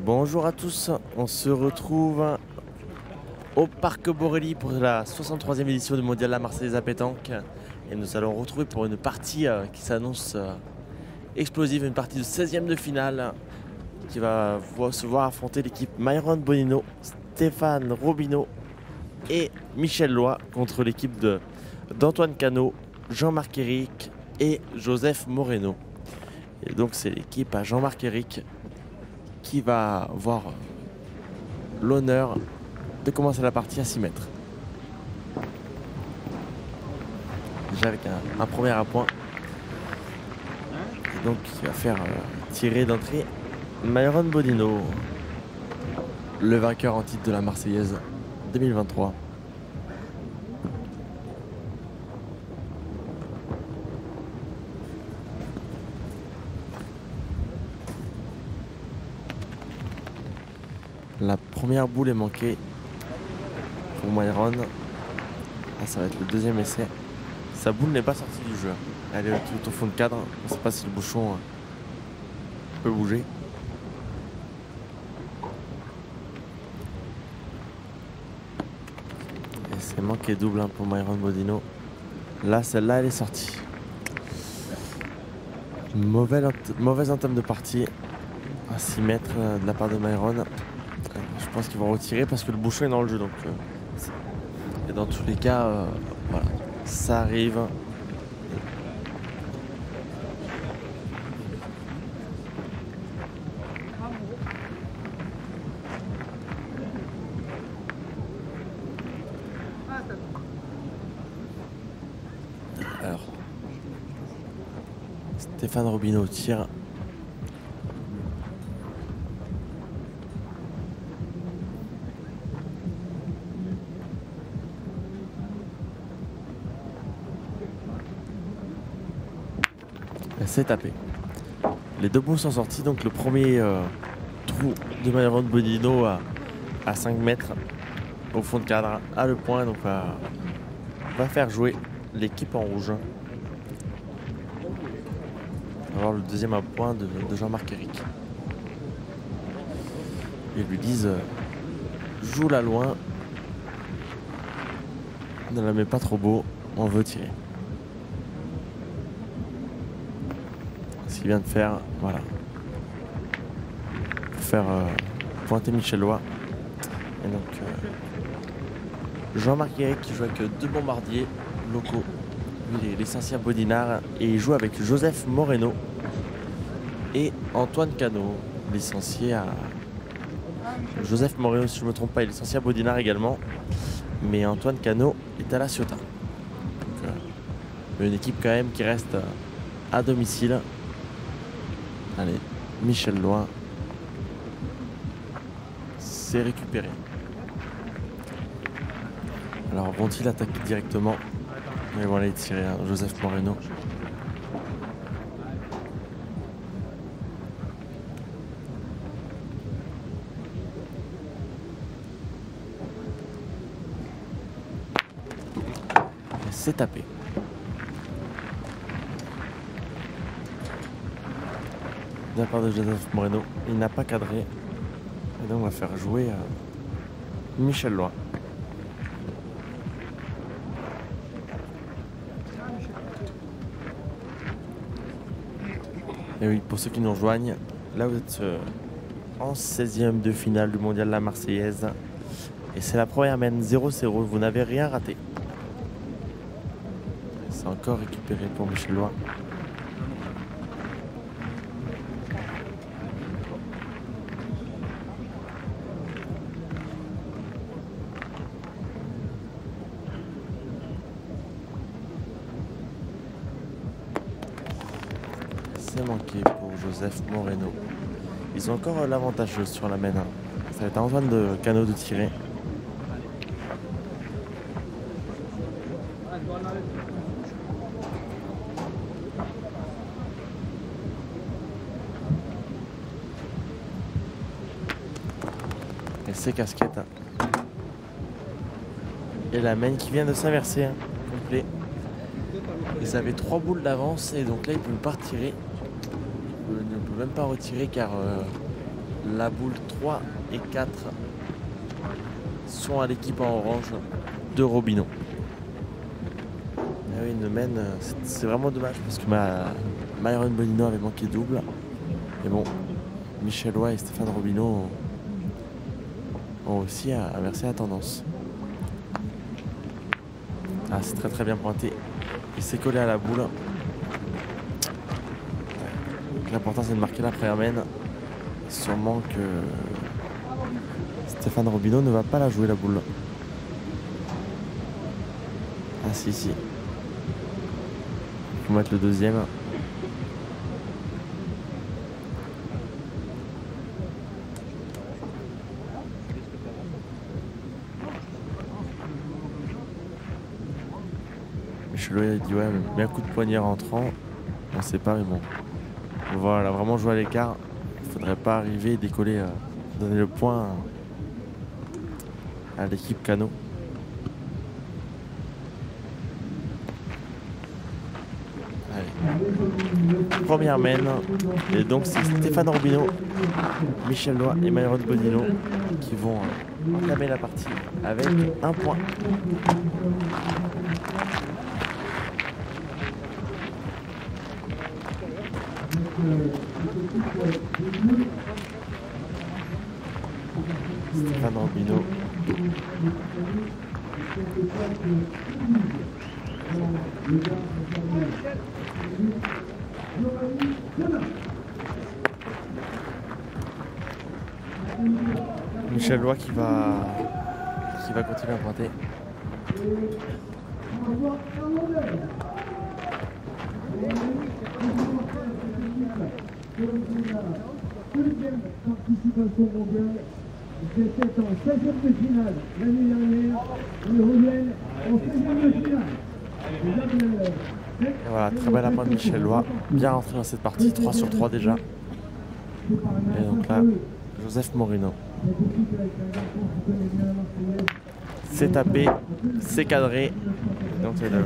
Bonjour à tous, on se retrouve au Parc Borelli pour la 63e édition du Mondial La Marseillaise à pétanque. Et nous allons retrouver pour une partie qui s'annonce explosive, une partie de 16e de finale qui va se voir affronter l'équipe Myron Bonino, Stéphane Robineau et Michel Loy contre l'équipe d'Antoine Cano, Jean-Marc Éric et Joseph Moreno. Et donc c'est l'équipe à Jean-Marc Éric qui va avoir l'honneur de commencer la partie à 6 mètres. Déjà avec un premier à point. Et donc il va faire tirer d'entrée Myron Bonino, le vainqueur en titre de la Marseillaise 2023. La première boule est manquée pour Myron. Ah, ça va être le deuxième essai. Sa boule n'est pas sortie du jeu. Elle est tout au fond de cadre. On ne sait pas si le bouchon peut bouger. Et c'est manqué double pour Myron Bonino. Là, celle-là, elle est sortie. Mauvaise entame de partie. À 6 mètres de la part de Myron. Je pense qu'ils vont retirer parce que le bouchon est dans le jeu. Donc, et dans tous les cas, voilà, ça arrive. Alors, Stéphane Robineau tire. C'est tapé. Les deux boules sont sortis, donc le premier trou de Myron Bonino à 5 mètres au fond de cadre a le point, donc va faire jouer l'équipe en rouge. On va voir le deuxième à point de Jean-Marc Éric. Ils lui disent joue la loin, ne la mets pas trop beau, on veut tirer. Ce qu'il vient de faire, voilà, pour faire pointer Michel Loy. Et donc Jean-Marc Éric qui joue avec deux bombardiers locaux, lui les Saint-Cyr-Bodinard, et il joue avec Joseph Moreno et Antoine Cano, licencié à Joseph Moreno, si je ne me trompe pas, il est licencié à Bodinard également, mais Antoine Cano est à La Ciotat. Donc, une équipe quand même qui reste à domicile. Allez, Michel Loy, c'est récupéré. Alors vont-ils attaquer directement? Ils vont aller tirer Joseph Moreno. Et c'est tapé. De la part de Joseph Moreno, il n'a pas cadré. Et donc on va faire jouer Michel Loy. Et oui, pour ceux qui nous rejoignent, là vous êtes en 16e de finale du Mondial La Marseillaise. Et c'est la première mène 0-0, vous n'avez rien raté. C'est encore récupéré pour Michel Loy. C'est manqué pour Joseph Moreno. Ils ont encore l'avantage sur la mène. Ça va être à Antoine de Cano de tirer. Et c'est casquette. Et la mène qui vient de s'inverser, complet. Ils avaient 3 boules d'avance et donc là ils ne peuvent pas retirer. Ils ne peuvent même pas retirer car La boule 3 et 4 sont à l'équipe en orange de Robineau. Et oui, une mène, c'est vraiment dommage parce que Myron Bonino avait manqué double. Et bon, Michel Loy et Stéphane Robineau ont aussi inversé la tendance. Ah, c'est très très bien pointé. Il s'est collé à la boule. L'important c'est de marquer la première mène. Sûrement que Stéphane Robineau ne va pas la jouer la boule. Ah si. Il faut mettre le deuxième. Michel a dit ouais, mais un coup de poignet rentrant. On sait pas, mais bon. Voilà, vraiment jouer à l'écart. Il faudrait pas arriver et décoller, donner le point à l'équipe Cano. Allez. Première mène. Et donc c'est Stéphane Robineau, Michel Loy et Myron Bonino qui vont entamer la partie avec un point. Stéphane Robineau. Michel Loy qui va continuer à pointer. Deuxième participation mondiale, c'était en 16e de finale l'année dernière, ils reviennent en 16e de finale. Et voilà, très belle appoint de Michel Loy, bien rentré dans cette partie, 3 sur 3 déjà. Et donc là, Joseph Morino. C'est tapé, c'est cadré. Et donc c'est le...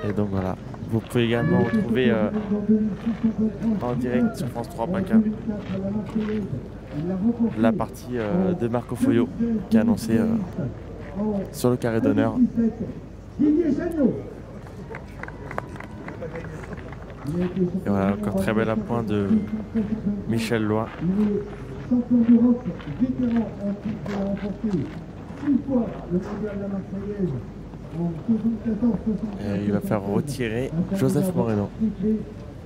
Et donc voilà, vous pouvez également retrouver en direct sur France 3 PACA la partie de Marco Foyo qui est annoncée sur le carré d'honneur. Et voilà, encore très bel appoint de Michel Loy. Champion d'Europe, vétéran en titre, qui a remporté 6 fois le mondial de la Marseillaise en 74, 75. Et il va faire retirer Joseph Moreno.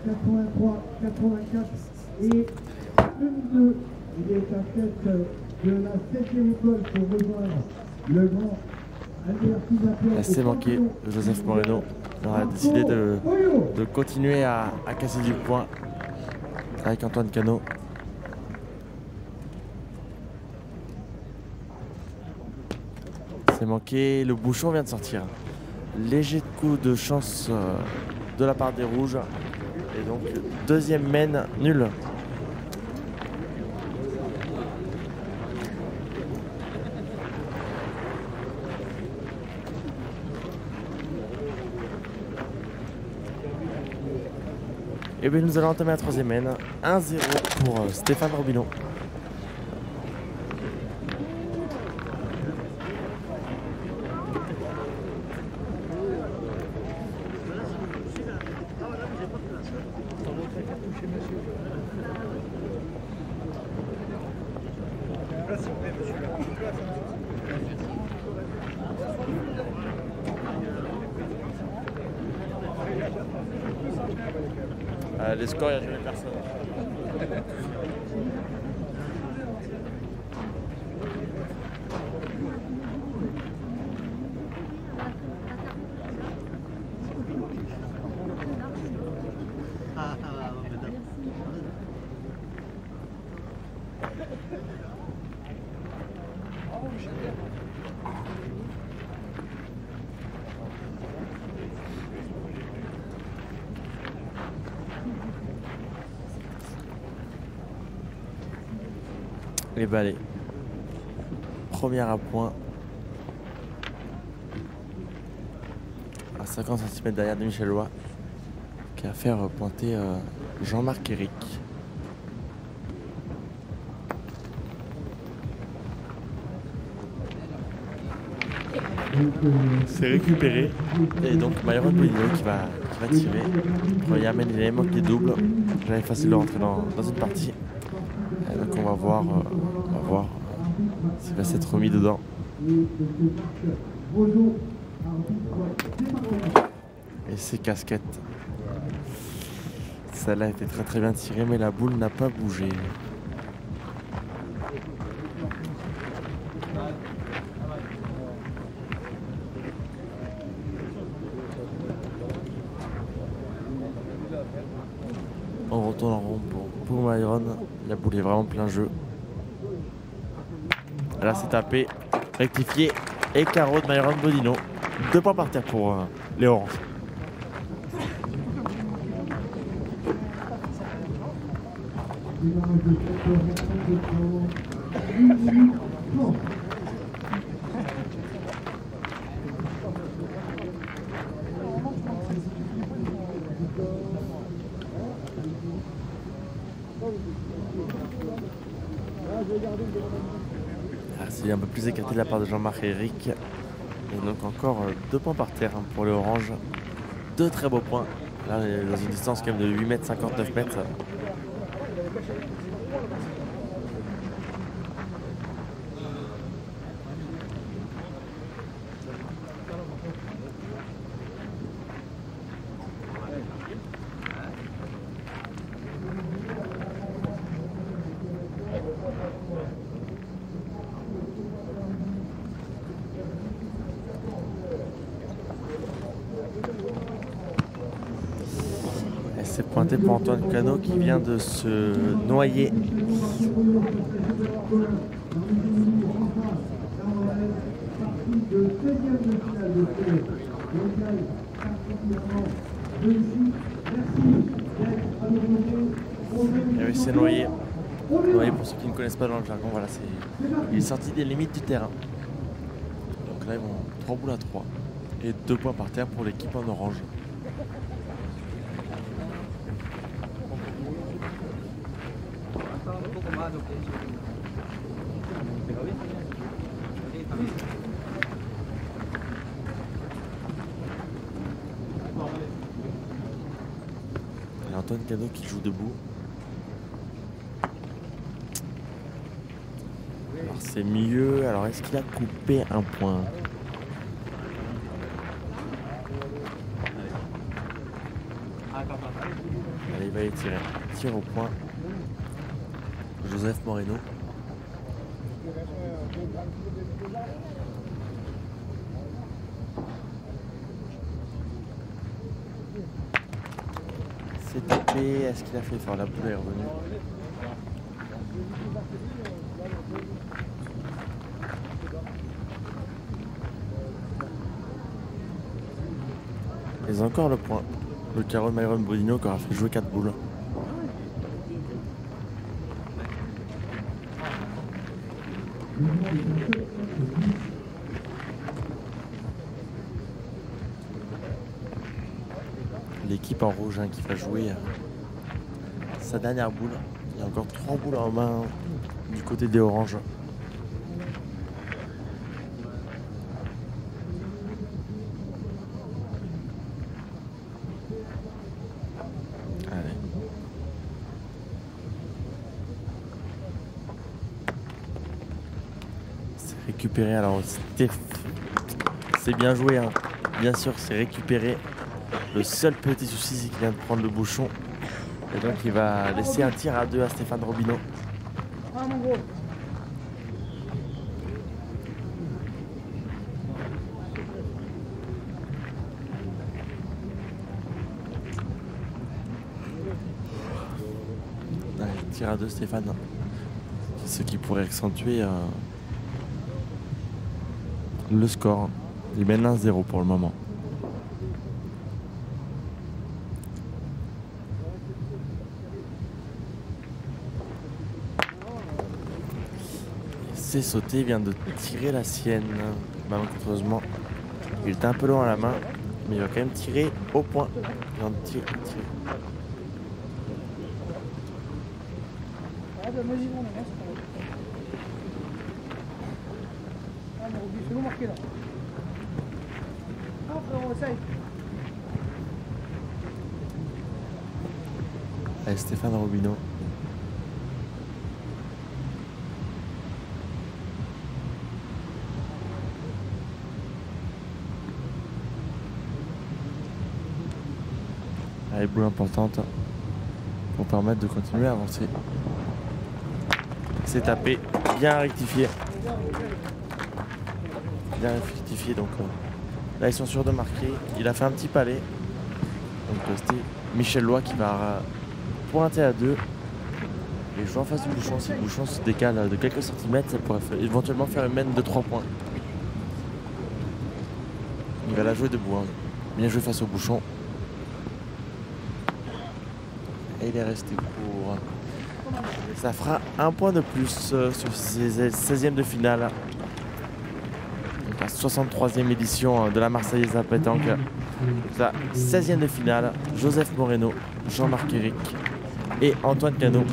83, 84 et 2002. Il est à tête de la 7e école pour rejoindre le grand Albert. Là, c'est manqué. Joseph Moreno a décidé de continuer à casser du point avec Antoine Cano. C'est manqué, le bouchon vient de sortir. Léger coup de chance de la part des rouges. Et donc deuxième mène nul. Et bien nous allons entamer la troisième mène. 1-0 pour Stéphane Robineau. Les scores, il n'y a jamais personne. Les balais. Première à point. Ah, 50 cm derrière de Michel Lois, qui a fait pointer Jean-Marc Éric. C'est récupéré et donc Myron Bonino qui va tirer. Premier amène, il manque les doubles. J'avais facile de rentrer dans une partie. Et donc on va voir s'il va s'être remis dedans. Et c'est casquette. Celle-là a été très bien tirée, mais la boule n'a pas bougé. On retourne en rond pour Myron. La boule est vraiment plein jeu. Là c'est tapé, rectifié et carreau de Myron Bonino. 2 points par terre pour les Oranges. C'est un peu plus écarté de la part de Jean-Marc Éric. Et donc encore 2 points par terre pour les Oranges. 2 très beaux points. Là on est dans une distance quand même de 8 mètres, 59 mètres. C'est pointé pour Antoine Cano qui vient de se noyer. Et oui, c'est noyé. Noyé pour ceux qui ne connaissent pas dans le jargon, voilà, il est sorti des limites du terrain. Donc là ils vont 3 boules à 3 et 2 points par terre pour l'équipe en orange. Et Antoine Cano qui joue debout. Alors c'est mieux. Alors est-ce qu'il a coupé un point? Allez, il va y tirer. Tire au point. Joseph Moreno. C'est tapé. Est-ce qu'il a fait fort? La boule est revenue. Ils ont encore le point. Le carreau de Myron Bonino qui aura fait jouer 4 boules. L'équipe en rouge qui va jouer sa dernière boule. Il y a encore 3 boules en main du côté des oranges. Allez. C'est récupéré. Alors c'est bien joué. Bien sûr c'est récupéré. Le seul petit souci, c'est qu'il vient de prendre le bouchon. Et donc, il va laisser un tir à 2 à Stéphane Robineau. Allez, tir à 2 Stéphane. Ce qui pourrait accentuer le score. Il mène 1-0 pour le moment. C'est sauté, il vient de tirer la sienne. Malencontreusement, il était un peu loin à la main. Mais il va quand même tirer au point. Il va tirer. Ah bah vas-y, on avance. Ah mais Roby, fais-nous marquer là. Ah frérot, essaye. Allez, Stéphane Robineau. Allez, boule importante pour permettre de continuer à avancer. C'est tapé, bien rectifié. Bien rectifié, donc là ils sont sûrs de marquer. Il a fait un petit palais. Donc c'était Michel Loy qui va pointer à 2. Et je joue en face du bouchon. Si le bouchon se décale de quelques centimètres, ça pourrait éventuellement faire une mène de 3 points. Il va la jouer debout. Hein. Bien joué face au bouchon. Et il est resté court. Ça fera un point de plus sur ces 16e de finale. Donc la 63e édition de la Marseillaise à pétanque. La 16e de finale, Joseph Moreno, Jean-Marc Éric et Antoine Cano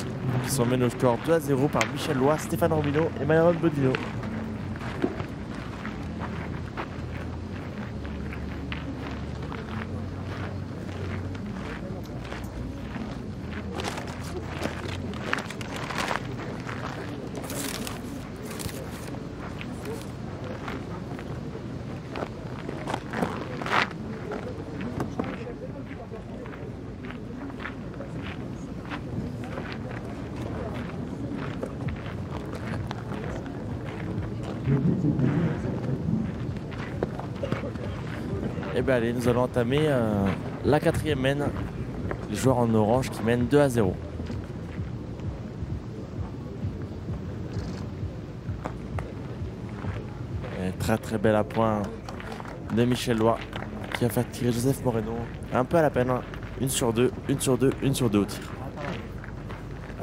qui sont menés au score 2-0 par Michel Loy, Stéphane Robineau et Myron Bodino. Et bien allez, nous allons entamer la 4e mène. Les joueurs en orange qui mènent 2-0. Et très très belle à point de Michel Loy qui a fait tirer Joseph Moreno. Un peu à la peine. 1 sur 2, 1 sur 2, 1 sur 2 au tir.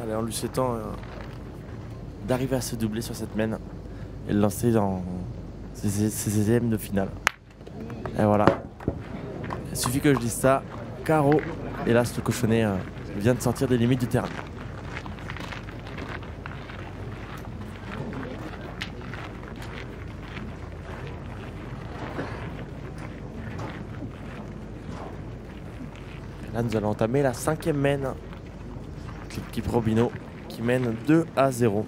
Allez, en lui souhaitant d'arriver à se doubler sur cette mène et le lancer dans ses 16e de finale. Et voilà. Il suffit que je dise ça. Carreau. Hélas, le cochonnet vient de sortir des limites du terrain. Là, nous allons entamer la 5e mène. L'équipe Robineau qui mène 2-0.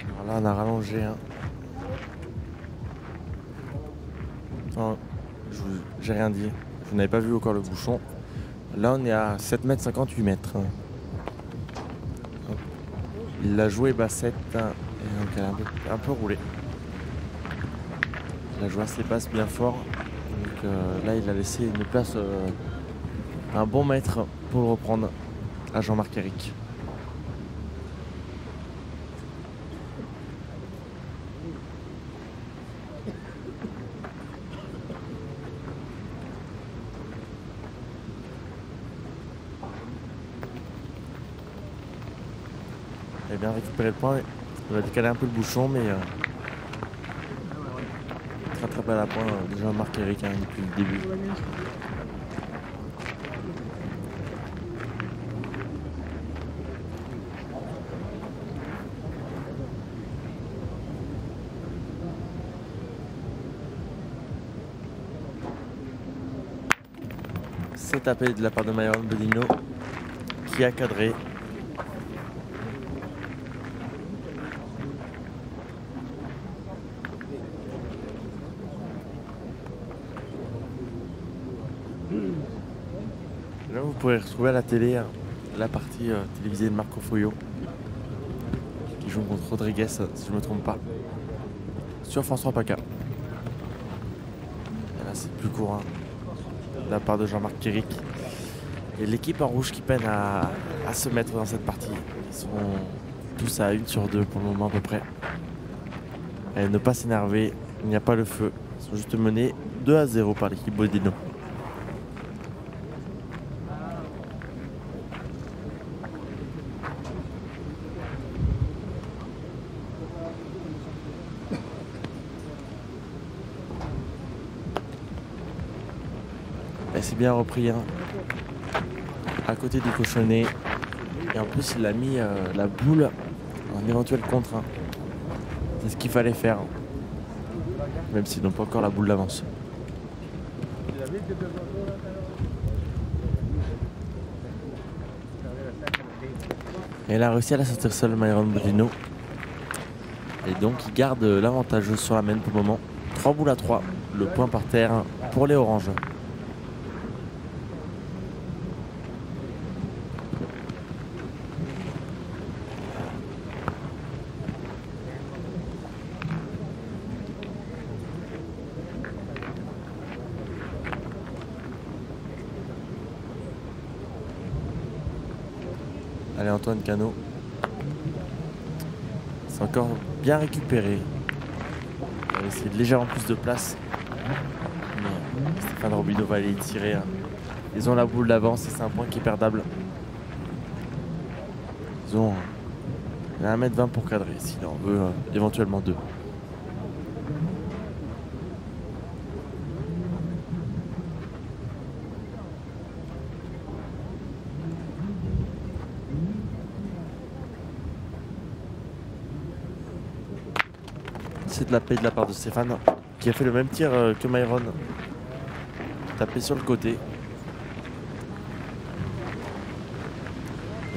Alors là, on a rallongé. Hein. Non, j'ai rien dit. Vous n'avez pas vu encore le bouchon. Là, on est à 7,50 m, 8 mètres. Il l'a joué bassette et donc elle a un peu roulé. Il a joué assez basse bien fort. Donc là, il a laissé une place, un bon mètre pour le reprendre à Jean-Marc Éric. Il a bien récupéré le point, il va décaler un peu le bouchon, mais très très belle à point de Jean-Marc Éric hein, depuis le début. C'est tapé de la part de Myron Bodino qui a cadré. Là, vous pourrez retrouver à la télé la partie télévisée de Marco Foyo qui joue contre Rodriguez, si je ne me trompe pas, sur François Paca. Et là, c'est plus court hein, de la part de Jean-Marc Éric. Et l'équipe en rouge qui peine à se mettre dans cette partie. Ils sont tous à 1 sur 2 pour le moment à peu près. Et ne pas s'énerver, il n'y a pas le feu. Ils sont juste menés 2-0 par l'équipe Bodino. Et c'est bien repris hein, à côté du cochonnet. Et en plus il a mis la boule en éventuel contre. C'est ce qu'il fallait faire. Même s'ils n'ont pas encore la boule d'avance. Et il a réussi à la sortir seule, Myron Bodino. Et donc il garde l'avantage sur la main pour le moment. 3 boules à 3. Le point par terre pour les oranges. Allez Antoine Cano. C'est encore bien récupéré. Il va essayer de légèrement plus de place. Mais Stéphane Robineau va aller y tirer. Ils ont la boule d'avance et c'est un point qui est perdable. Ils ont 1m20 pour cadrer s'il en veut éventuellement 2. C'est de la paix de la part de Stéphane qui a fait le même tir que Myron. Tapé sur le côté.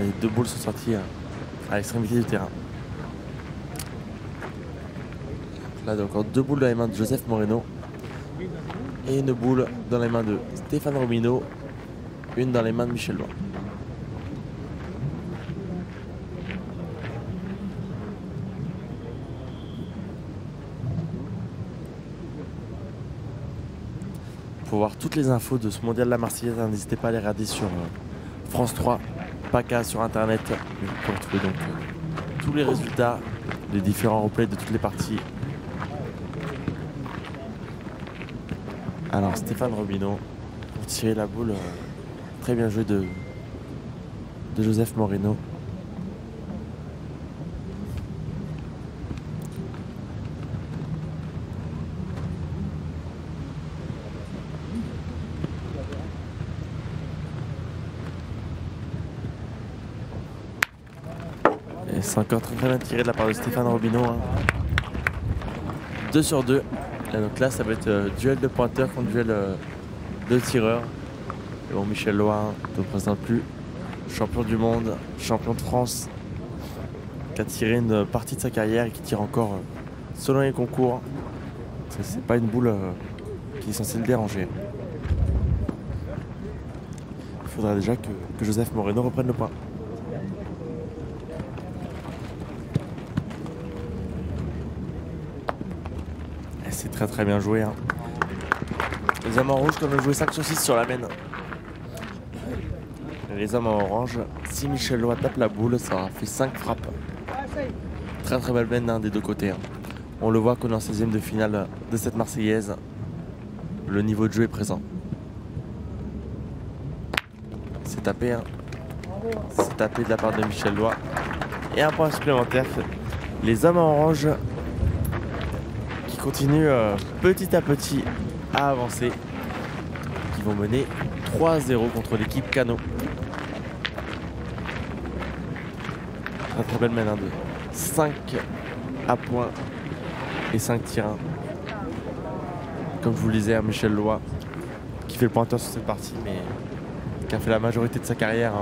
Les 2 boules sont sorties à l'extrémité du terrain. Là, il y a encore 2 boules dans les mains de Joseph Moreno. Et une boule dans les mains de Stéphane Robineau. Une dans les mains de Michel Loin. Pour voir toutes les infos de ce mondial de la Marseillaise, n'hésitez pas à les regarder sur France 3, PACA sur internet. Vous pouvez retrouver donc tous les résultats, les différents replays de toutes les parties. Alors Stéphane Robineau pour tirer la boule, très bien joué de Joseph Moreno. Et c'est encore très bien tiré de la part de Stéphane Robineau. 2 sur 2. Et donc là, ça va être duel de pointeurs contre duel de tireurs. Et bon, Michel Loin ne représente plus. Champion du monde, champion de France, qui a tiré une partie de sa carrière et qui tire encore selon les concours. C'est pas une boule qui est censée le déranger. Il faudra déjà que Joseph Moreno reprenne le point. C'est très très bien joué. Les hommes en rouge comme ont joué 5 sur 6 sur la main. Les hommes en orange, si Michel Loin tape la boule, ça aura fait 5 frappes. Très très belle main des deux côtés. On le voit qu'on est en 16e de finale de cette Marseillaise. Le niveau de jeu est présent. C'est tapé. C'est tapé de la part de Michel Loin. Et un point supplémentaire. Les hommes en orange continue petit à petit à avancer, qui vont mener 3-0 contre l'équipe Cano. Très très belle main de 5 à points et 5 tirs 1. Comme je vous le disais, Michel Loin qui fait le pointeur sur cette partie, mais qui a fait la majorité de sa carrière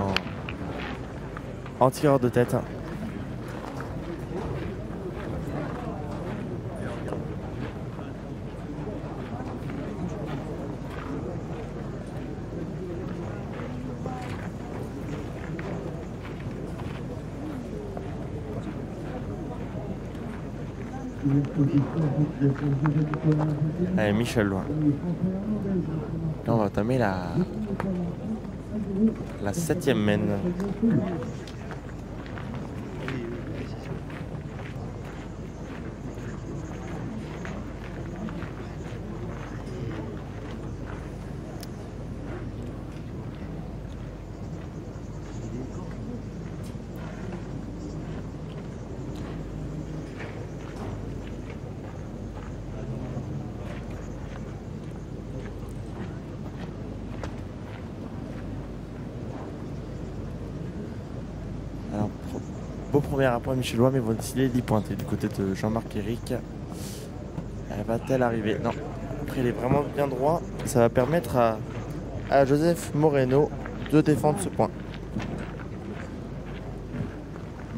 en tireur de tête. Allez, Michel Loin. Là, on va entamer la 7e main. beau premier point michellois, mais vont décider d'y pointer du côté de Jean-Marc Éric. Elle va-t-elle arriver? Non. Après, il est vraiment bien droit. Ça va permettre à Joseph Moreno de défendre ce point.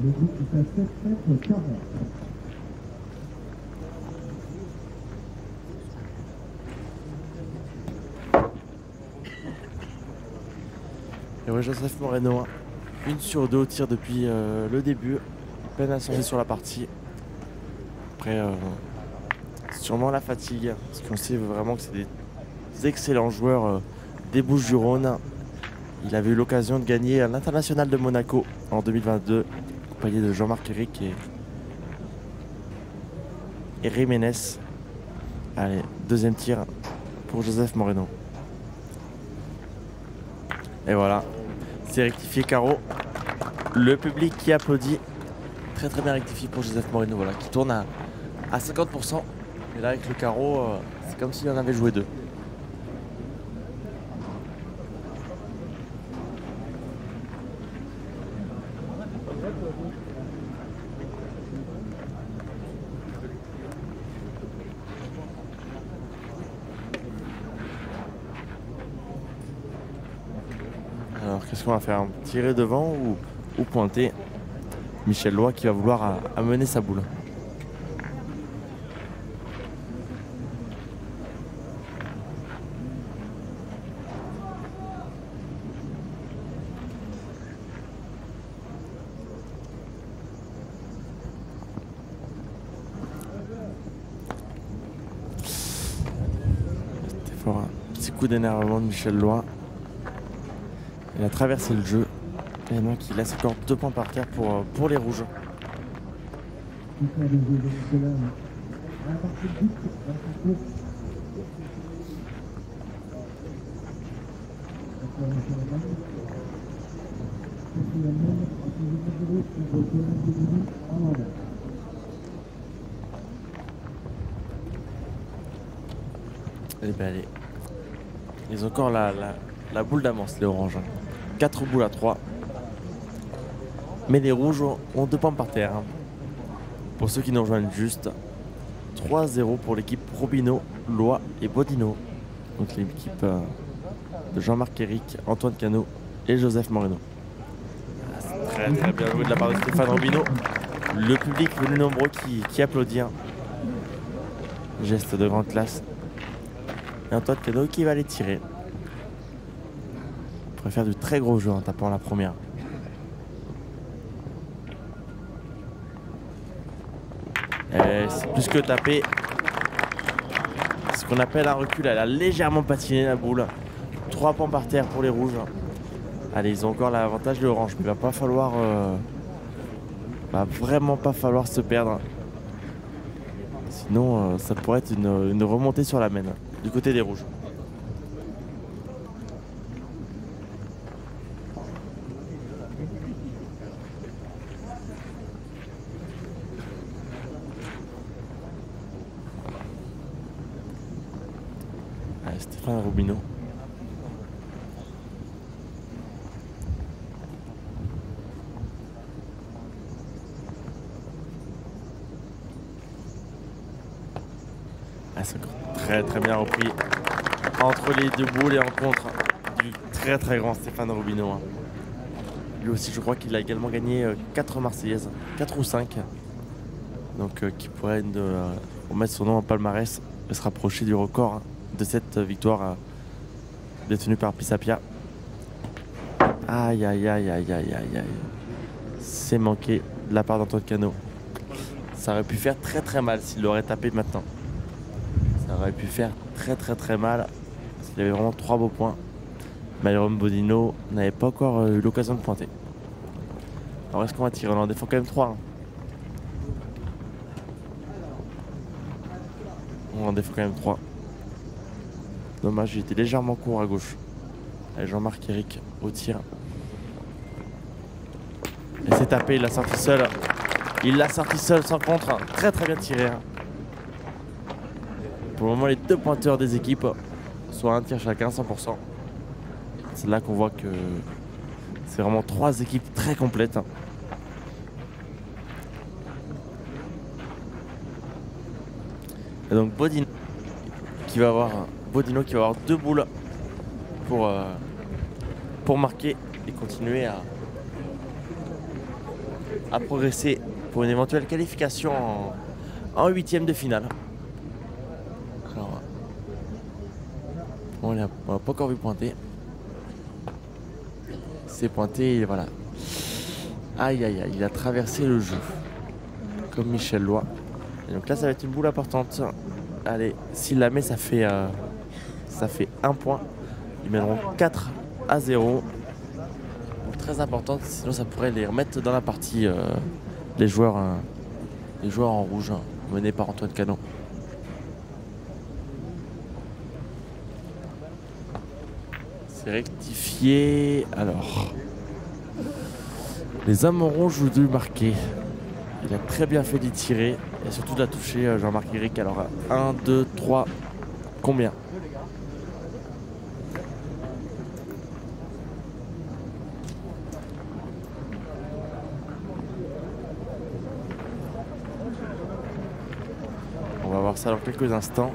Le but est à 7 mètres 40. Et oui, Joseph Moreno, 1 sur 2 au tir depuis le début. Peine à changer sur la partie. Après, sûrement la fatigue. Parce qu'on sait vraiment que c'est des excellents joueurs des Bouches-du-Rhône. Il avait eu l'occasion de gagner l'International de Monaco en 2022, accompagné de Jean-Marc Éric et Jiménez. Allez, deuxième tir pour Joseph Moreno. Et voilà, c'est rectifié carreau. Le public qui applaudit. Très très bien rectifié pour Joseph Moreno, voilà, qui tourne à 50%. Et là avec le carreau, c'est comme s'il en avait joué deux. Alors qu'est-ce qu'on va faire? Tirer devant ou pointer? Michel Loy qui va vouloir amener sa boule. C'était fort, un petit coup d'énervement de Michel Loy. Il a traversé le jeu. Et donc il laisse encore 2 points par terre pour les rouges. Et ben allez. Ils ont encore la boule d'avance, les oranges. 4 boules à 3. Mais les rouges ont 2 points par terre. Pour ceux qui nous rejoignent juste, 3-0 pour l'équipe Robino, Loy et Bodino. Donc l'équipe de Jean-Marc Éric, Antoine Cano et Joseph Moreno. C'est très très bien joué de la part de Stéphane Robino. Le public venu nombreux qui applaudit. Geste de grande classe. Et Antoine Cano qui va les tirer. Il pourrait faire du très gros jeu en tapant la première. C'est plus que tapé. Ce qu'on appelle un recul. Elle a légèrement patiné la boule. 3 points par terre pour les rouges. Allez, ils ont encore l'avantage de l'orange. Mais il va pas falloir. Va vraiment pas falloir se perdre. Sinon, ça pourrait être une remontée sur la mène du côté des rouges. Stéphane Robino. C'est encore très très bien repris entre les deux boules et en contre du très très grand Stéphane Robino. Lui aussi je crois qu'il a également gagné 4 Marseillaises, 4 ou 5. Donc qui pourrait remettre son nom en palmarès et se rapprocher du record de cette victoire détenue par Pisapia. Aïe aïe aïe aïe aïe aïe aïe. C'est manqué de la part d'Antoine Cano. Ça aurait pu faire très très mal s'il l'aurait tapé maintenant. Ça aurait pu faire très très très mal. Parce qu'il avait vraiment 3 beaux points. Malheureusement Bodino n'avait pas encore eu l'occasion de pointer. Alors est-ce qu'on va tirer? On en défend quand même 3. On en défend quand même 3. Dommage, il était légèrement court à gauche. Allez, Jean-Marc Éric au tir. Et c'est tapé, il l'a sorti seul. Il l'a sorti seul sans contre. Très très bien tiré. Pour le moment, les 2 pointeurs des équipes, soit un tir chacun, 100%. C'est là qu'on voit que c'est vraiment 3 équipes très complètes. Et donc Bodino qui va avoir 2 boules pour marquer et continuer à progresser pour une éventuelle qualification en 8e de finale. Alors, on l'a pas encore vu pointer. C'est pointé et voilà. Aïe aïe aïe, il a traversé le jeu. Comme Michel Loy. Et donc là ça va être une boule importante. Allez, s'il la met ça fait 1 point. Ils mèneront 4-0. Donc très importante, sinon ça pourrait les remettre dans la partie les joueurs en rouge menés par Antoine Canon. C'est rectifié. Alors, les hommes en rouge ont dû marquer. Il a très bien fait d'y tirer et surtout de la toucher, Jean-Marc Eric. Alors 1, 2, 3, combien? On va voir ça dans quelques instants.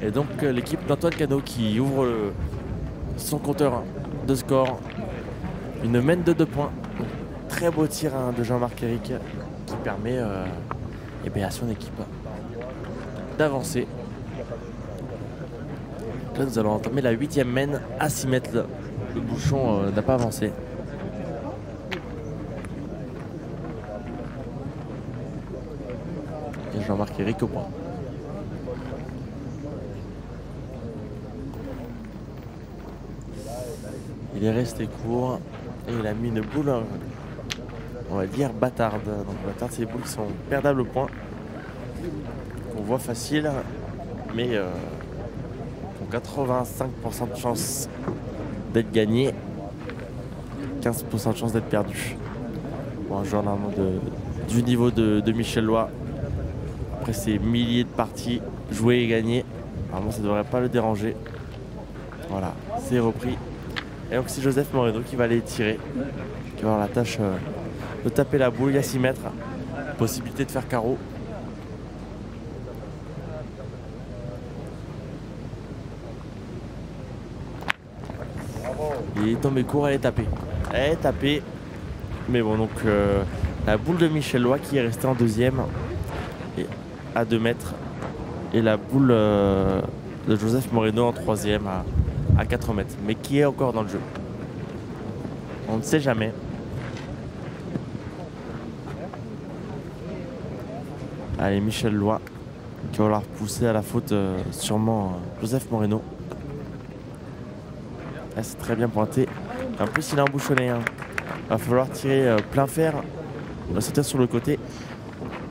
Et donc l'équipe d'Antoine Canon qui ouvre son compteur de score. Une mène de 2 points. Très beau tir de Jean-Marc Eric qui permet à son équipe d'avancer. Là nous allons entamer la 8e mène à 6 mètres. Le bouchon n'a pas avancé. Et Jean-Marc Eric au point. Il est resté court et il a mis une boule, on va dire bâtarde. Donc bâtarde, c'est des boules qui sont perdables au point, qu'on voit facile, mais qui ont 85% de chance d'être gagné, 15% de chance d'être perdu. Bon, un joueur normalement du niveau de Michel Loy, après ces milliers de parties jouées et gagnées, normalement ça ne devrait pas le déranger. Voilà, c'est repris. Et donc c'est Joseph Moreno qui va aller tirer, qui va avoir la tâche de taper la boule. Il y a 6 mètres, possibilité de faire carreau. Il est tombé court, elle est tapée. Elle est tapée. Mais bon, donc la boule de Michel Loy qui est restée en 2e et à 2 mètres. Et la boule de Joseph Moreno en 3e à 4 mètres, mais qui est encore dans le jeu. On ne sait jamais. Allez, Michel Loy qui va leur pousser à la faute sûrement Joseph Moreno. Là, c'est très bien pointé. En plus, il a embouchonné. Il va falloir tirer plein fer. On va sauter sur le côté.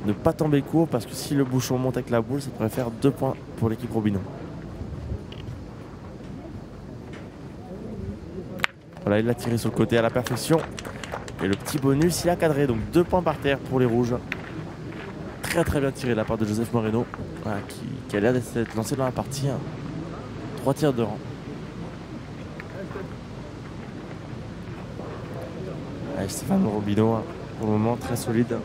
Ne pas tomber court parce que si le bouchon monte avec la boule, ça pourrait faire 2 points pour l'équipe Robineau. Voilà, il l'a tiré sur le côté à la perfection. Et le petit bonus, il a cadré. Donc 2 points par terre pour les rouges. Très très bien tiré de la part de Joseph Moreno. Voilà, qui a l'air d'être lancé dans la partie. 3 tirs de rang. Allez, Stéphane Robineau, pour le moment, très solide.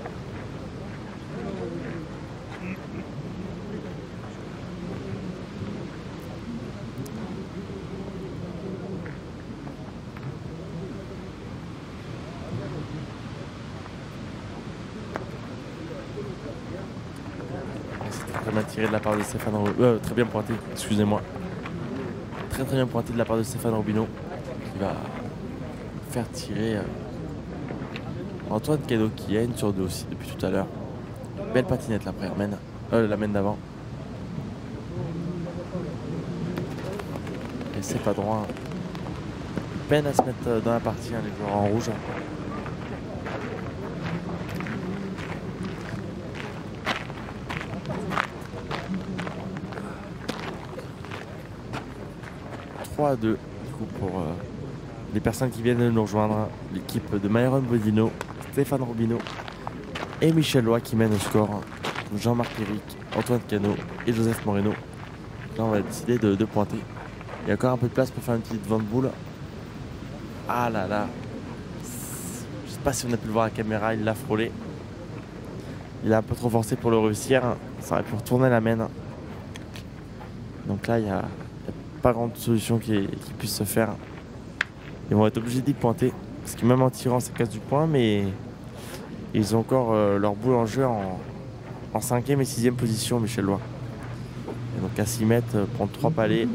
Très bien tiré de la part de Stéphane Robineau. Très bien pointé, excusez-moi. Très bien pointé de la part de Stéphane Robineau qui va faire tirer Antoine Canon qui a une sur 2 aussi depuis tout à l'heure. Belle patinette la première mène. La mène d'avant. Et c'est pas droit. Peine à se mettre dans la partie, les joueurs en rouge. À 2 du coup pour les personnes qui viennent de nous rejoindre, l'équipe de Myron Bodino, Stéphane Robineau et Michel Loy qui mène au score. Jean-Marc Eric, Antoine Canon et Joseph Moreno. Là on va décider de pointer. Il y a encore un peu de place pour faire une petite vente boule. Ah là là, je sais pas si on a pu le voir à la caméra, il l'a frôlé. Il a un peu trop forcé pour le réussir. Ça aurait pu retourner la main. Donc là, il n'y a pas grande solution qui puisse se faire. Ils vont être obligés d'y pointer. Parce que même en tirant, ça casse du point. Mais ils ont encore leur boule en jeu en 5e et 6e position, Michel Loin. Et donc à 6 mètres, prendre 3 palets,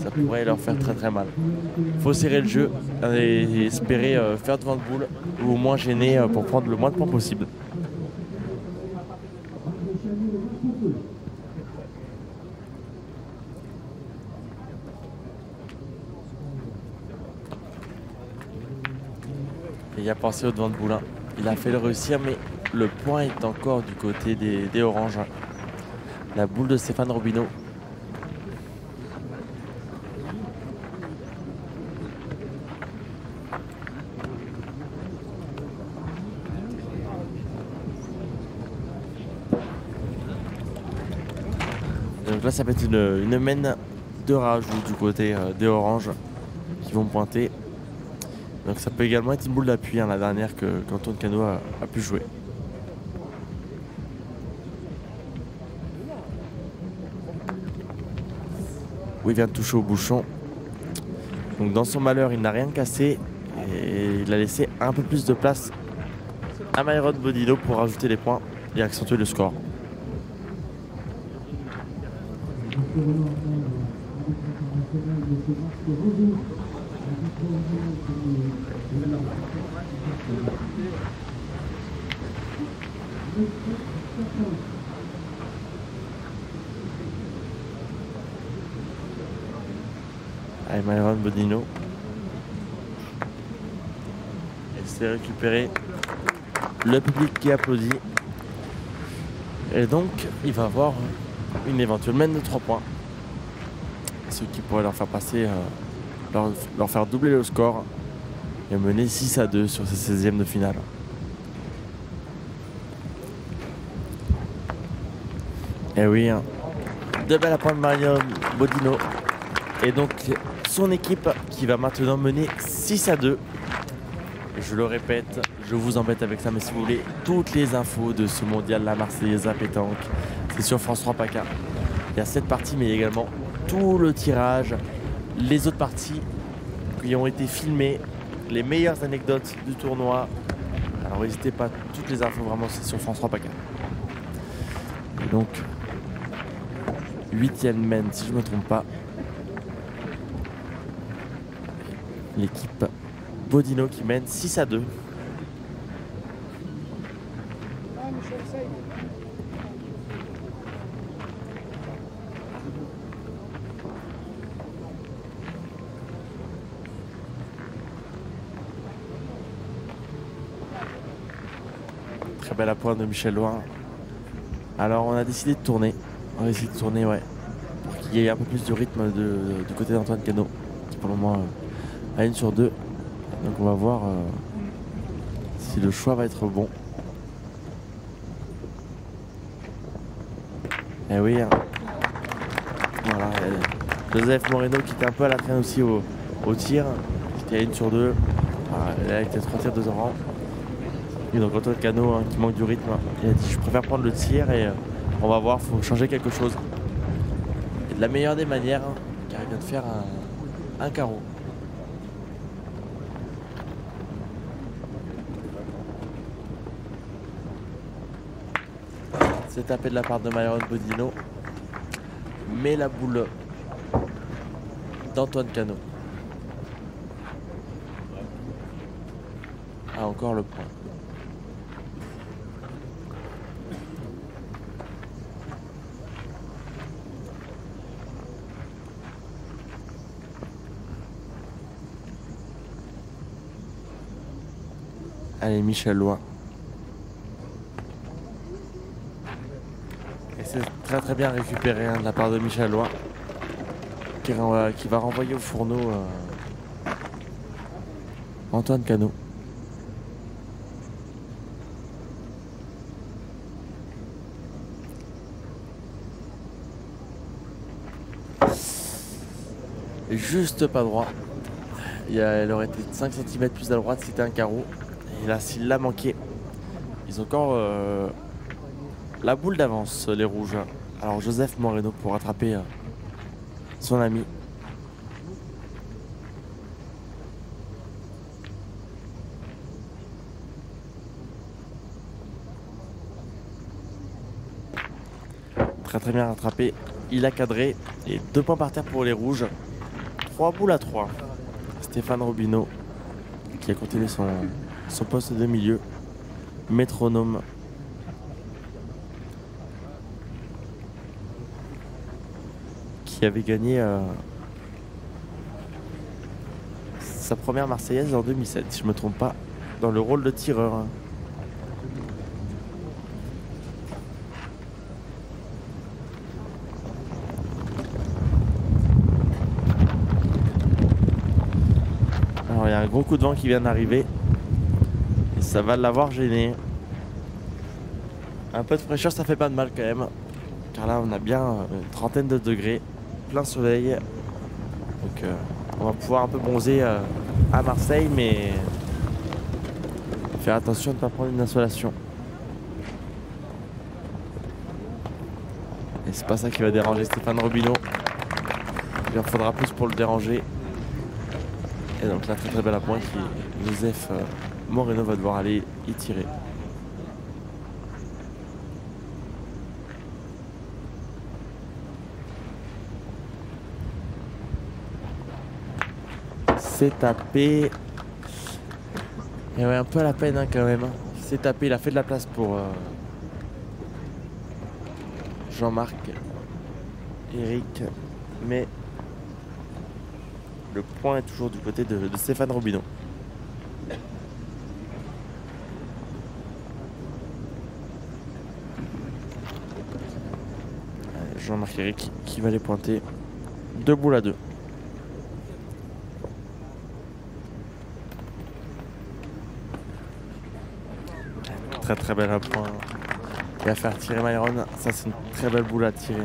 ça pourrait leur faire très très mal. Il faut serrer le jeu et espérer faire devant de boule ou au moins gêner pour prendre le moins de points possible. Et il a pensé au devant de boule. Il a fait le réussir, mais le point est encore du côté des oranges. La boule de Stéphane Robineau. Donc là, ça peut être une mène de rajout du côté des oranges qui vont pointer. Donc ça peut également être une boule d'appui, la dernière qu'Antoine Cano a pu jouer. Oui, il vient de toucher au bouchon. Donc dans son malheur, il n'a rien cassé et il a laissé un peu plus de place à Myron Bodino pour rajouter les points et accentuer le score. Allez, Myron Bodino. Et c'est récupéré. Le public qui applaudit. Et donc, il va avoir une éventuelle mène de 3 points. Ce qui pourrait leur faire passer, leur faire doubler le score et mener 6-2 sur ces 16e de finale. Et oui, de belles points de Myron Bodino. Et donc, son équipe qui va maintenant mener 6-2. Et je le répète, je vous embête avec ça, mais si vous voulez toutes les infos de ce mondial, la Marseillaise à pétanque, c'est sur France 3 PACA. Il y a cette partie, mais également tout le tirage, les autres parties qui ont été filmées, les meilleures anecdotes du tournoi. Alors n'hésitez pas, toutes les infos vraiment c'est sur France 3 PACA. Et donc, 8e mène, si je ne me trompe pas. L'équipe Bodino qui mène 6-2. Très belle à pointe de Michel Loin. Alors on a décidé de tourner. On va essayer de tourner, ouais. Pour qu'il y ait un peu plus de rythme du côté d'Antoine Cano. Qui pour le moment à 1 sur 2. Donc on va voir si le choix va être bon. Eh oui. Voilà. Joseph Moreno qui était un peu à la traîne aussi au tir. Qui était à 1 sur 2. Là il était 3 tirs, 2 rangs. Et donc Antoine Cano qui manque du rythme. Il a dit je préfère prendre le tir et on va voir, il faut changer quelque chose. Et de la meilleure des manières, car il vient de faire un carreau. C'est tapé de la part de Myron Bodino. Mais la boule d'Antoine Cano a encore le point. Allez, Michel Loin. Et c'est très très bien récupéré de la part de Michel Loin. Qui va renvoyer au fourneau Antoine Cano. Juste pas droit. Elle aurait été 5 cm plus à droite si c'était un carreau. Et là, s'il l'a manqué, ils ont encore la boule d'avance, les rouges. Alors Joseph Moreno pour rattraper son ami. Très bien rattrapé. Il a cadré. Et 2 points par terre pour les rouges. 3 boules à 3. Stéphane Robineau qui a continué son poste de milieu. Métronome. Qui avait gagné sa première Marseillaise en 2007, si je ne me trompe pas, dans le rôle de tireur. Alors il y a un gros coup de vent qui vient d'arriver. Et ça va l'avoir gêné. Un peu de fraîcheur, ça fait pas de mal quand même. Car là, on a bien une trentaine de degrés. Plein soleil. Donc on va pouvoir un peu bronzer à Marseille, mais faire attention de ne pas prendre une insolation. Et c'est pas ça qui va déranger Stéphane Robineau. Il en faudra plus pour le déranger. Et donc là, très belle à point qui Joseph Moreno va devoir aller y tirer. C'est tapé. Et ouais, un peu à la peine hein, quand même. C'est tapé, il a fait de la place pour Jean-Marc, Eric, mais le point est toujours du côté de Stéphane Robineau. Jean-Marc Eric qui va les pointer. 2 boules à 2. Très belle à point. Il va faire tirer Myron. Ça c'est une très belle boule à tirer.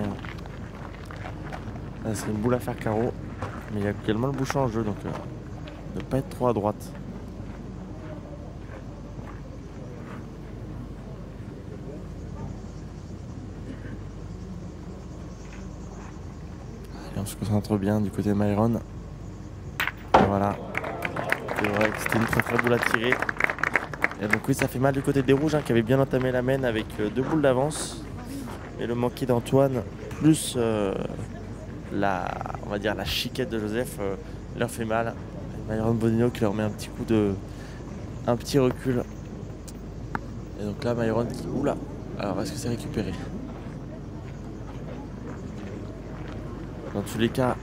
Là c'est une boule à faire carreau. Mais il y a également le bouchon en jeu, donc ne pas être trop à droite. Allez, on se concentre bien du côté de Myron. Et voilà. C'est vrai que c'était une très boule à tirer. Et donc oui, ça fait mal du côté des rouges hein, qui avait bien entamé la main avec 2 boules d'avance. Et le manqué d'Antoine plus on va dire la chiquette de Joseph leur fait mal. Myron Bonino qui leur met un petit recul. Et donc là Myron qui... Oula. Alors est-ce que c'est récupéré? Dans tous les cas,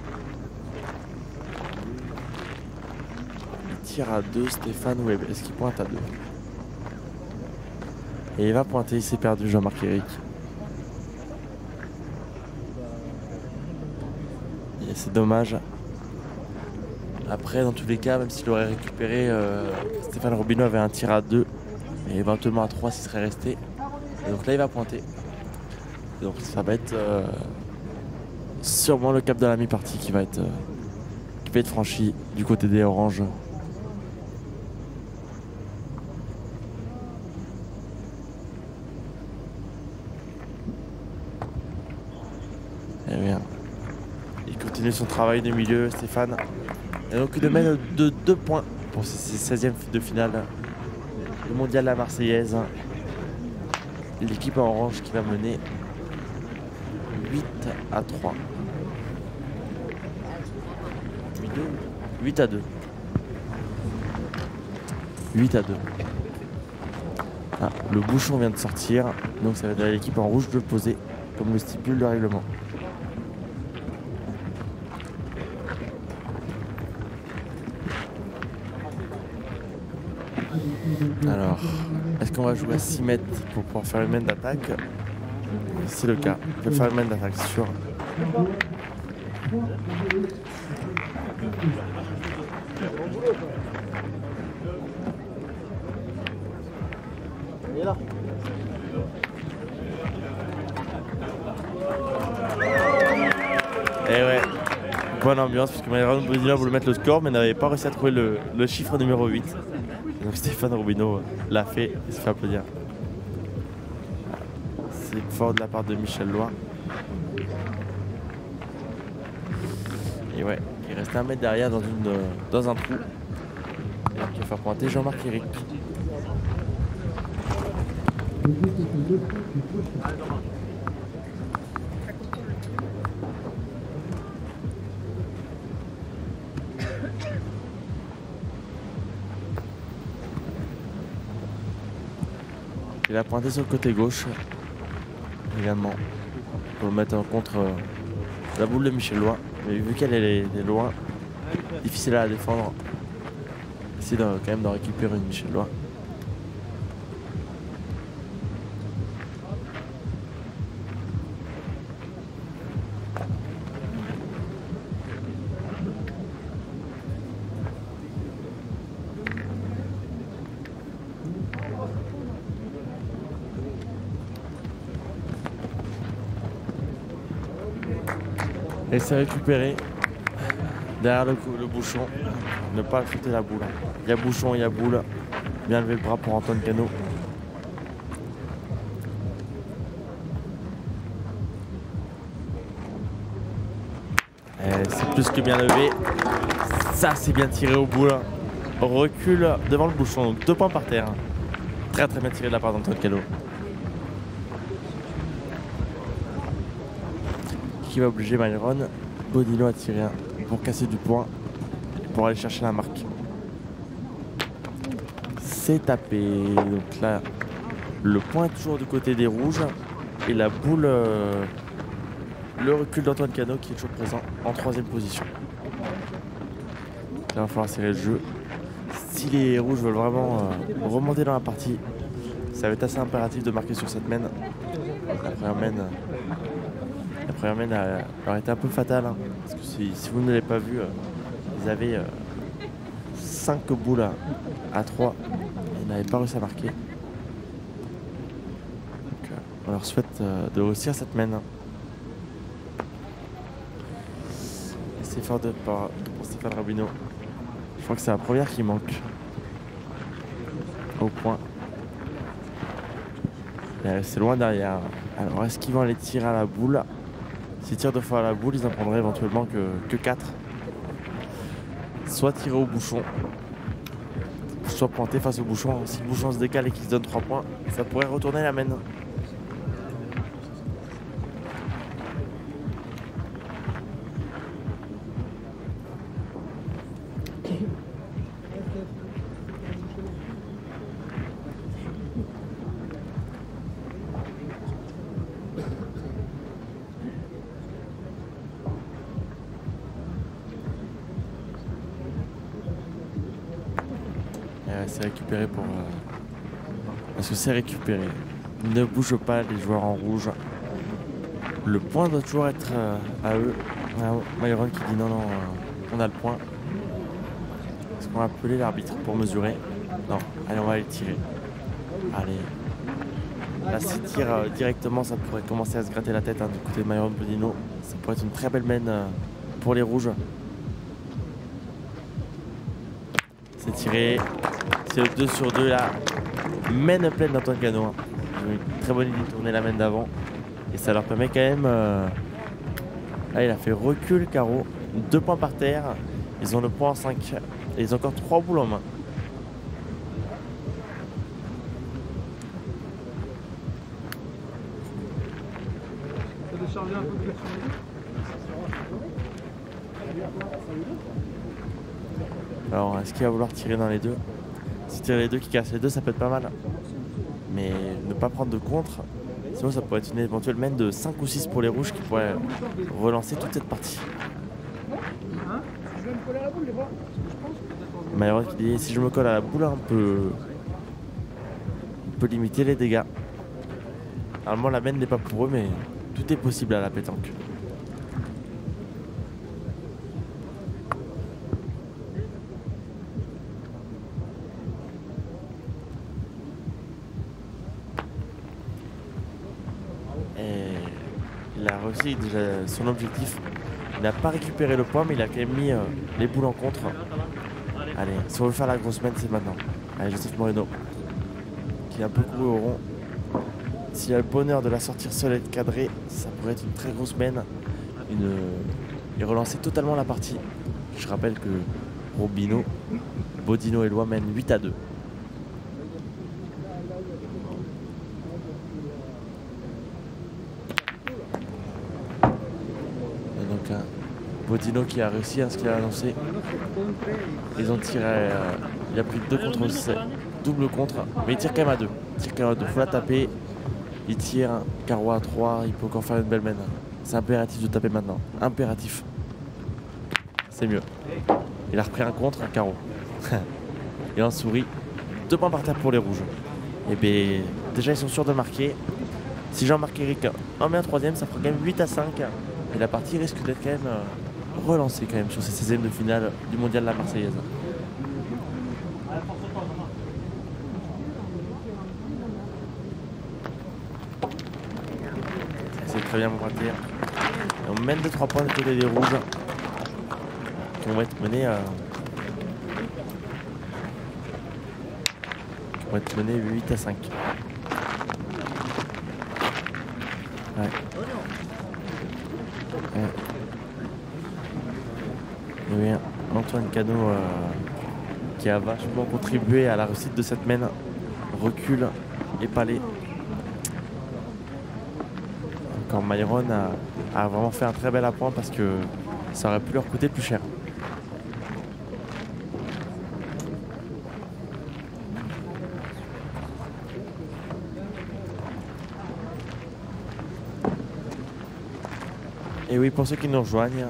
il tire à 2 Stéphane Webb. Est-ce qu'il pointe à 2? Et il va pointer, il s'est perdu Jean-Marc Eric. Et c'est dommage. Après, dans tous les cas, même s'il aurait récupéré, Stéphane Robineau avait un tir à 2 et éventuellement à 3 s'il serait resté. Et donc là, il va pointer. Et donc ça va être sûrement le cap de la mi-partie qui va être franchi du côté des oranges. Et bien, il continue son travail de milieu, Stéphane. Et donc il mène de 2 points pour ses 16e de finale. Le mondial la Marseillaise. L'équipe en orange qui va mener 8 à 3. 8 à 2. 8 à 2. Ah, le bouchon vient de sortir. Donc ça va être à l'équipe en rouge de le poser, comme le stipule le règlement. Alors, est-ce qu'on va jouer à 6 mètres pour pouvoir faire une main d'attaque? C'est le cas. On peut faire une main d'attaque, c'est sûr. Et ouais, bonne ambiance puisque Myron Bonino voulait mettre le score mais n'avait pas réussi à trouver le chiffre numéro 8. Donc Stéphane Robineau l'a fait et se fait applaudir. C'est fort de la part de Michel Loin. Et ouais, il reste 1 mètre derrière dans un trou. Alors qu'il va faire pointer Jean-Marc Eric. Il a pointé sur le côté gauche également pour le mettre en contre la boule de Michel Loin. Mais vu qu'elle est loin, difficile à la défendre. Essayer quand même d'en récupérer une Michel Loin. Et c'est récupéré derrière le bouchon. Ne pas shooter la boule. Il y a bouchon, il y a boule. Bien lever le bras pour Antoine Cano. C'est plus que bien levé. Ça, c'est bien tiré au bout. Recule devant le bouchon. Donc 2 points par terre. Très très bien tiré de la part d'Antoine Cano. Qui va obliger Myron Bodino à tirer pour casser du point et pour aller chercher la marque. C'est tapé. Donc là, le point est toujours du côté des rouges et la boule, le recul d'Antoine Cano qui est toujours présent en 3e position. Là, il va falloir serrer le jeu. Si les rouges veulent vraiment remonter dans la partie, ça va être assez impératif de marquer sur cette mène. La première mène aurait été un peu fatale, hein, parce que si vous ne l'avez pas vu, ils avaient 5 boules à 3 et ils n'avaient pas réussi à marquer. Donc, on leur souhaite de réussir cette mène. Et c'est fort pour Stéphane Rabino. Je crois que c'est la première qui manque au point. C'est loin derrière. Alors est-ce qu'ils vont aller tirer à la boule? S'ils tirent 2 fois à la boule, ils en prendraient éventuellement que 4. Soit tirer au bouchon, soit pointer face au bouchon. Si le bouchon se décale et qu'il se donne 3 points, ça pourrait retourner la mène. C'est récupéré pour... Parce que c'est récupéré. Ne bouge pas les joueurs en rouge. Le point doit toujours être à eux. Myron qui dit non, on a le point. Est-ce qu'on va appeler l'arbitre pour mesurer? Non, allez, on va aller tirer. Allez. Là, s'il tire directement, ça pourrait commencer à se gratter la tête du côté de Myron Bodino. Ça pourrait être une très belle mène pour les rouges. C'est tiré. C'est le 2 sur 2 là. Mène pleine d'Antoine Cano. Ils ont une très bonne idée de tourner la mène d'avant. Et ça leur permet quand même... Là, il a fait recul carreau. 2 points par terre. Ils ont le point en 5. Et ils ont encore 3 boules en main. Ça décharger un peu plus. Alors, est-ce qu'il va vouloir tirer dans les deux? Si tirer les deux qui cassent les deux, ça peut être pas mal. Mais ne pas prendre de contre. Sinon, ça pourrait être une éventuelle mène de 5 ou 6 pour les rouges qui pourraient relancer toute cette partie. Je vais me coller à la boule, les bras. Myron qui dit si je me colle à la boule, on peut limiter les dégâts. Normalement, la mène n'est pas pour eux, mais tout est possible à la pétanque. Il a réussi déjà son objectif. Il n'a pas récupéré le point, mais il a quand même mis les boules en contre. Allez, si on veut faire la grosse mène, c'est maintenant. Allez, Joseph Moreno, qui est un peu couru au rond. s'il a le bonheur de la sortir seule et de cadrer, ça pourrait être une très grosse mène. Et relancer totalement la partie. Je rappelle que Robino, Bodino et Lois mènent 8-2. Et donc Bodino qui a réussi à ce qu'il a annoncé. Ils ont tiré. Il a pris 2 contre 7, double contre, mais il tire quand même à 2. Il tire quand même à 2. Faut la taper. Il tire carreau à 3. Il peut encore faire une belle mène. C'est impératif de taper maintenant. Impératif. C'est mieux. Il a repris un contre, un carreau. Et en souris. 2 points par terre pour les rouges. Et bien, déjà ils sont sûrs de marquer. Si Jean-Marc Eric en met un 3ème, ça fera quand même 8-5. Et la partie risque d'être quand même relancée quand même sur ces 16e de finale du mondial de la Marseillaise. C'est très bien pour partir. Et on mène de 3 points du côté des rouges. Qui vont être menés 8-5. Ouais. Et bien, Antoine Cano qui a vachement contribué à la réussite de cette mène. Recule et palais. Encore Myron a vraiment fait un très bel appoint parce que ça aurait pu leur coûter plus cher. Et oui, pour ceux qui nous rejoignent,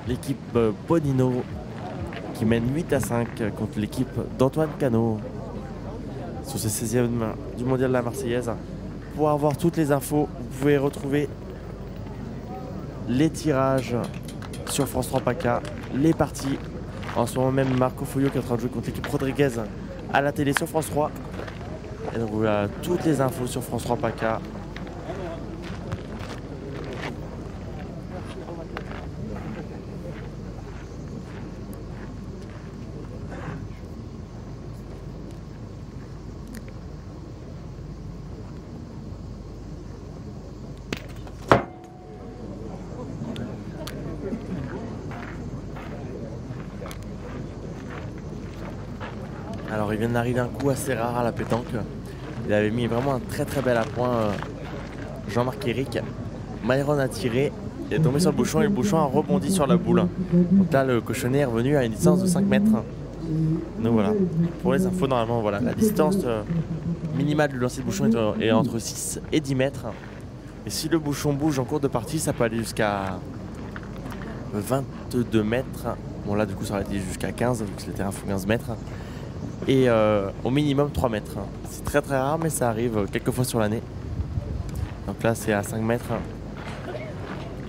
l'équipe Bodino qui mène 8-5 contre l'équipe d'Antoine Cano sur ce 16e du mondial de la Marseillaise. Pour avoir toutes les infos, vous pouvez retrouver les tirages sur France 3 PACA, les parties. En ce moment même, Marco Foglio qui est en train de jouer contre l'équipe Rodriguez à la télé sur France 3. Et donc voilà, toutes les infos sur France 3 PACA. Alors il vient d'arriver un coup assez rare à la pétanque. Il avait mis vraiment un très très bel appoint Jean-Marc Eric. Myron a tiré, il est tombé sur le bouchon et le bouchon a rebondi sur la boule. Donc là le cochonnet est revenu à une distance de 5 mètres. Donc voilà, pour les infos normalement voilà, la distance minimale du lancer de bouchon est entre 6 et 10 mètres. Et si le bouchon bouge en cours de partie, ça peut aller jusqu'à 22 mètres. Bon là du coup ça aurait été jusqu'à 15 vu que le terrain fait 15 mètres. Et au minimum 3 mètres. C'est très très rare mais ça arrive quelques fois sur l'année. Donc là c'est à 5 mètres.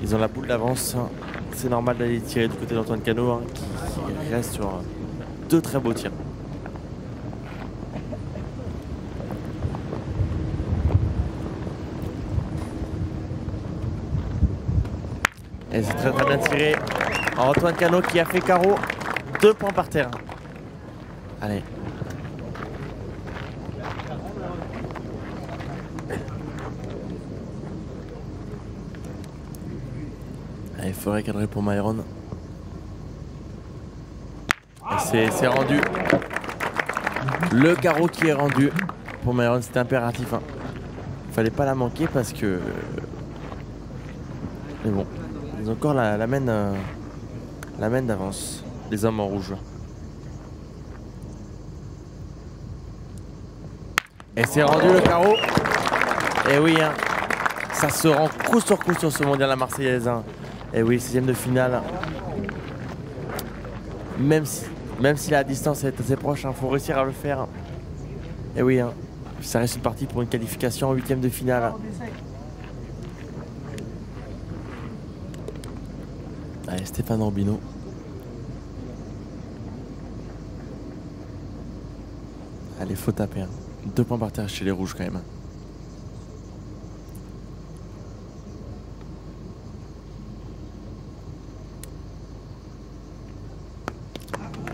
Ils ont la boule d'avance. C'est normal d'aller tirer du côté d'Antoine Cano qui reste sur 2 très beaux tirs. Et c'est très très bien tiré. Antoine Cano qui a fait carreau. 2 points par terre. Allez. Allez, forêt cadrée pour Myron. Et c'est rendu. Le carreau qui est rendu pour Myron, c'était impératif. Hein. Fallait pas la manquer parce que. Mais bon, ils ont encore la mène d'avance. Les hommes en rouge. Et c'est rendu le carreau. Et oui, hein, ça se rend coup sur ce mondial à Marseillaise. Hein. Et oui, 6e de finale. Même si la distance est assez proche, il faut réussir à le faire. Et oui, hein, ça reste une partie pour une qualification en 8e de finale. Allez, Stéphane Robino. Allez, faut taper. Hein. 2 points par terre chez les rouges quand même.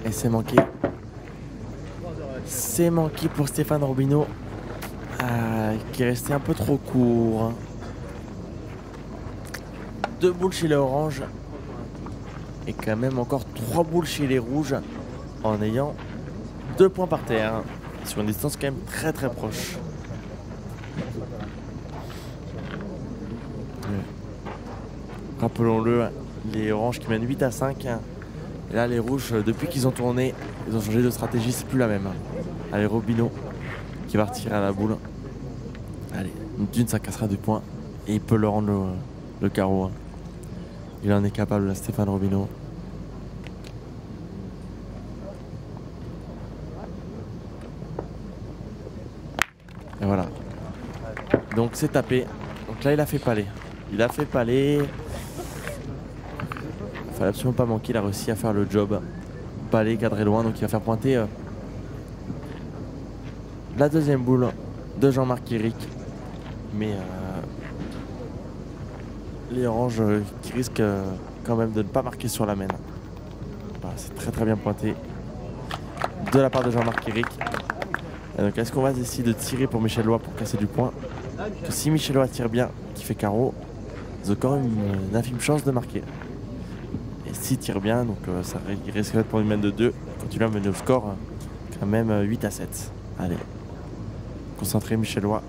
Et c'est manqué. C'est manqué pour Stéphane Robino. qui est resté un peu trop court. 2 boules chez les oranges et quand même encore 3 boules chez les rouges en ayant 2 points par terre sur une distance quand même très très proche. Rappelons-le, les oranges qui mènent 8-5. Et là les rouges, depuis qu'ils ont tourné, ils ont changé de stratégie, c'est plus la même. Allez, Robino qui va retirer à la boule. Allez, d'une ça cassera 2 points et il peut le rendre le carreau. Il en est capable, là, Stéphane Robino. Et voilà. Donc c'est tapé. Donc là il a fait palais. Il a fait palais. Il fallait absolument pas manquer, il a réussi à faire le job. Palais cadré loin, donc il va faire pointer la deuxième boule de Jean-Marc Eric. Mais les oranges qui risquent quand même de ne pas marquer sur la main. Voilà, c'est très très bien pointé de la part de Jean-Marc Eric. Donc est-ce qu'on va essayer de tirer pour Michel Loy pour casser du point? Que si Michel Loy tire bien, qui fait carreau, ils ont quand même une infime chance de marquer. Et s'il tire bien, donc ça risquerait de prendre une main de 2, continuer à mener au score, quand même 8-7. Allez, concentré Michel Loy.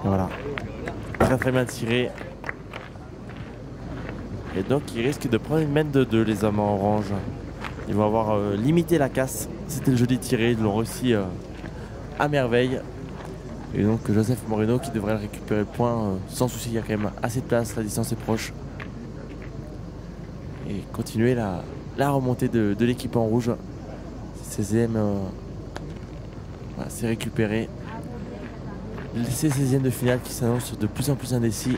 Et voilà, très très bien tiré. Et donc ils risquent de prendre une main de 2, les hommes en orange. Ils vont avoir limité la casse. C'était le joli tiré, ils l'ont réussi à merveille. Et donc Joseph Moreno qui devrait récupérer le point sans souci. Il y a quand même assez de place, la distance est proche. Et continuer la remontée de l'équipe en rouge. 16e, voilà, c'est récupéré. Ces 16e de finale qui s'annoncent de plus en plus indécis.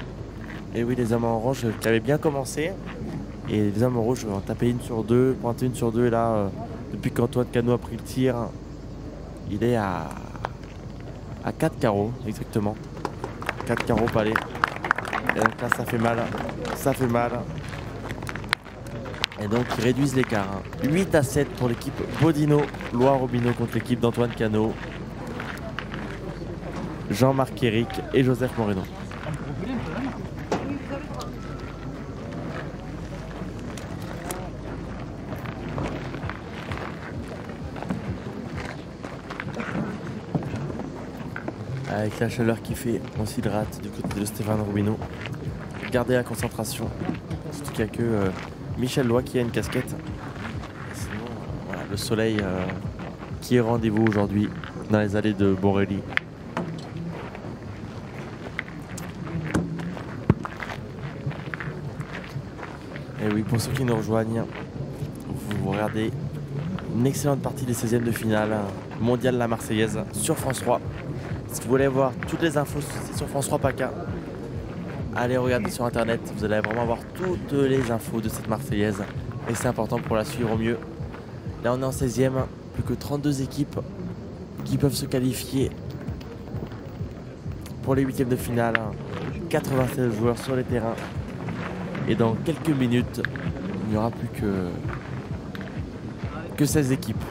Et oui, les hommes en orange qui avaient bien commencé. Et les hommes en rouge ont tapé 1 sur 2, pointé 1 sur 2. Et là, depuis qu'Antoine Cano a pris le tir, il est à 4 carreaux, exactement. 4 carreaux palais. Et donc là, ça fait mal. Ça fait mal. Et donc, ils réduisent l'écart. 8-7 pour l'équipe Bodino. Loy-Robino contre l'équipe d'Antoine Cano. Jean-Marc Eric et Joseph Moreno. Avec la chaleur qui fait, on s'hydrate du côté de Stéphane Robino. Gardez la concentration. Surtout qu'il n'y a que Michel Loy qui a une casquette. Sinon, voilà, le soleil qui est rendez-vous aujourd'hui dans les allées de Borelli. Et oui, pour ceux qui nous rejoignent, vous regardez une excellente partie des 16e de finale mondiale La Marseillaise sur France 3. Si vous voulez voir toutes les infos, c'est sur France 3 PACA. Allez regarder sur internet, vous allez vraiment avoir toutes les infos de cette Marseillaise. Et c'est important pour la suivre au mieux. Là on est en 16e, plus que 32 équipes qui peuvent se qualifier pour les 8e de finale. 96 joueurs sur les terrains. Et dans quelques minutes, il n'y aura plus que 16 équipes.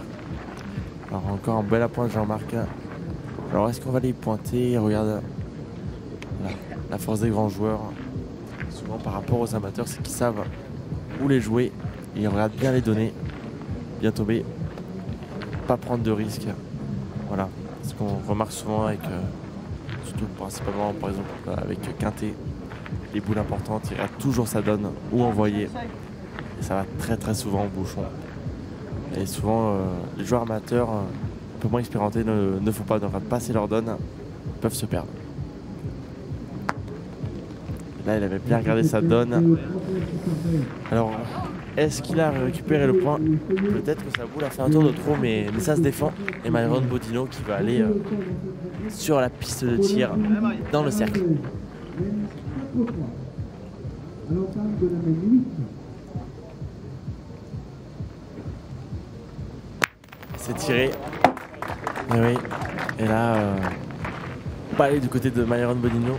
Alors encore un bel appoint de Jean-Marc. Alors est-ce qu'on va les pointer? Regarde la force des grands joueurs. Souvent par rapport aux amateurs, c'est qu'ils savent où les jouer. Et ils regardent bien les données. Bien tomber. Pas prendre de risques. Voilà. Ce qu'on remarque souvent avec, surtout principalement par exemple avec Quintet. Les boules importantes, il regarde toujours sa donne où envoyer. Et ça va très très souvent au bouchon. Et souvent les joueurs amateurs un peu moins expérimentés ne font pas, ne regardent pas assez leur donne, peuvent se perdre. Là il avait bien regardé sa donne. Alors est-ce qu'il a récupéré le point? Peut-être que sa boule a fait un tour de trop, mais ça se défend. Et Myron Bodino qui va aller sur la piste de tir dans le cercle. C'est tiré. Et oui. Et là, pas aller du côté de Myron Bodino.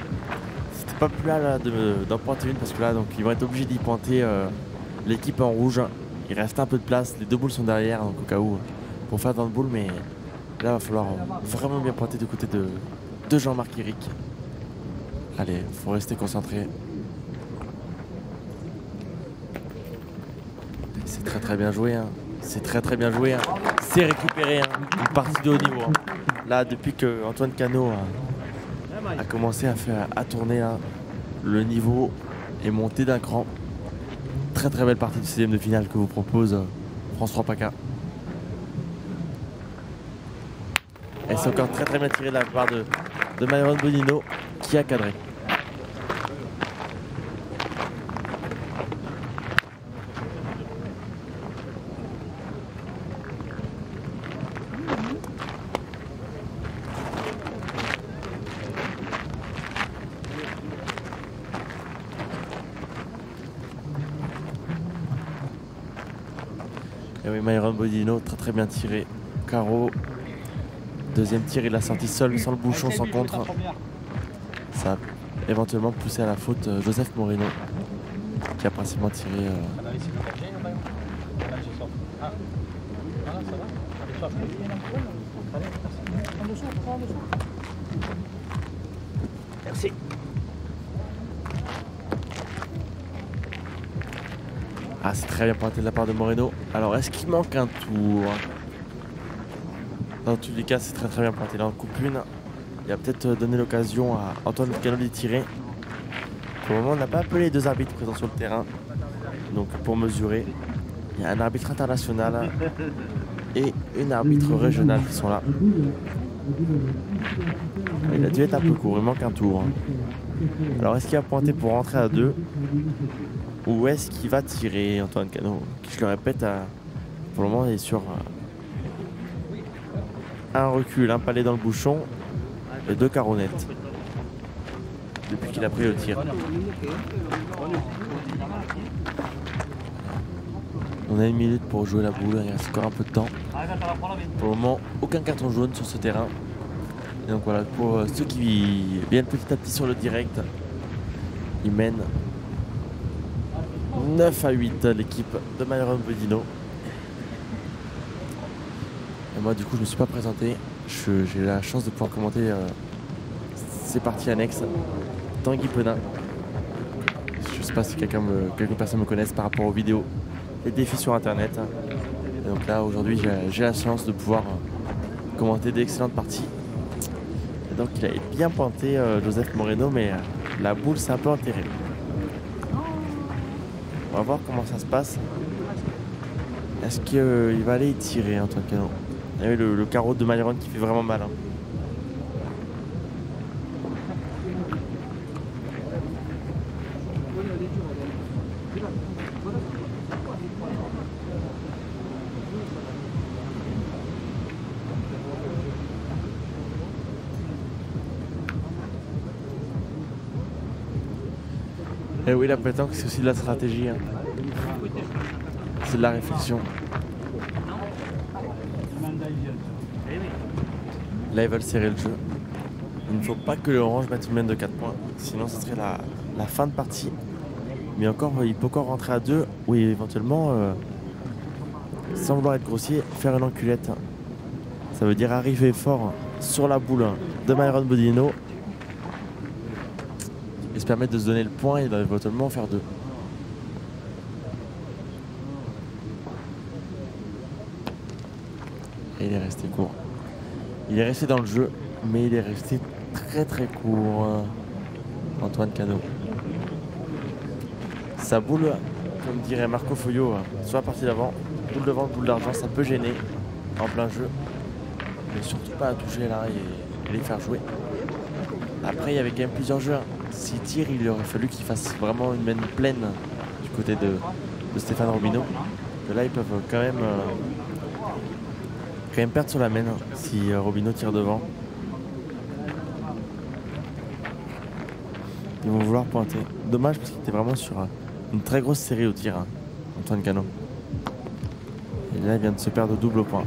C'était pas plus mal d'en pointer une parce que là, donc ils vont être obligés d'y pointer l'équipe en rouge. Il reste un peu de place. Les deux boules sont derrière, donc au cas où pour faire dans le boule, mais Là, il va falloir vraiment bien pointer du côté de Jean-Marc Eric. Allez, faut rester concentré. C'est très bien joué. Hein. C'est très bien joué. Hein. C'est récupéré. Hein. Une partie de haut niveau. Hein. Là, depuis que Antoine Cano a commencé à tourner, là, le niveau est monté d'un cran. Très belle partie du 16e de finale que vous propose France 3 PACA. Et c'est encore très bien tiré de la part de Myron Bonino qui a cadré. Et oui, Myron Bonino, très bien tiré. Carreau. Deuxième tir, il a sorti seul, sans le bouchon, sans contre. Ça a éventuellement poussé à la faute Joseph Moreno, qui a principalement tiré. Merci. Ah, c'est très bien pointé de la part de Moreno. Alors, est-ce qu'il manque un tour? Dans tous les cas, c'est très bien pointé. Là, en coupe une, il a peut-être donné l'occasion à Antoine Cano d'y tirer. Pour le moment, on n'a pas appelé les deux arbitres présents sur le terrain. Donc, pour mesurer, il y a un arbitre international et une arbitre régionale qui sont là. Il a dû être un peu court, il manque un tour. Alors, est-ce qu'il va pointer pour rentrer à 2? Ou est-ce qu'il va tirer, Antoine Cano? Je le répète, pour le moment, il est sur un recul, un palais dans le bouchon et 2 carreaux nets depuis qu'il a pris le tir. On a 1 minute pour jouer la boule, il reste encore un peu de temps. Pour le moment, aucun carton jaune sur ce terrain. Et donc voilà, pour ceux qui viennent petit à petit sur le direct, ils mènent 9-8 l'équipe de Myron Bonino. Et moi du coup je me suis pas présenté, j'ai la chance de pouvoir commenter ces parties annexes. Tanguy Penin. Je sais pas si quelques personnes me connaissent par rapport aux vidéos, les défis sur internet. Et donc là aujourd'hui j'ai la chance de pouvoir commenter d'excellentes parties. Et donc il avait bien pointé Joseph Moreno, mais la boule s'est un peu enterrée. On va voir comment ça se passe. Est-ce qu'il va aller y tirer, Antoine Cano? Il y a eu le carreau de Myron qui fait vraiment mal. Hein. Et oui, la pétanque, c'est aussi de la stratégie. Hein. C'est de la réflexion. Là, ils veulent serrer le jeu. Il ne faut pas que l'Orange mette une mène de 4 points. Sinon, ce serait la fin de partie. Mais encore, il peut encore rentrer à 2. Ou éventuellement, sans vouloir être grossier, faire une enculette. Ça veut dire arriver fort sur la boule de Myron Bonino. Et se permettre de se donner le point et éventuellement faire 2. Et il est resté court. Il est resté dans le jeu, mais il est resté très court, Antoine Cano. Sa boule, comme dirait Marco Foglio, sur la partie d'avant, boule de vente, boule d'argent, ça peut gêner en plein jeu. Mais surtout pas à toucher là et les faire jouer. Après, il y avait quand même plusieurs jeux. S'il tire, il aurait fallu qu'il fasse vraiment une main pleine du côté de Stéphane Robineau. Et là, ils peuvent quand même perdre sur la main si Robineau tire devant. Ils vont vouloir pointer. Dommage parce qu'il était vraiment sur une très grosse série au tir, Antoine Cano. Et là, il vient de se perdre au double point.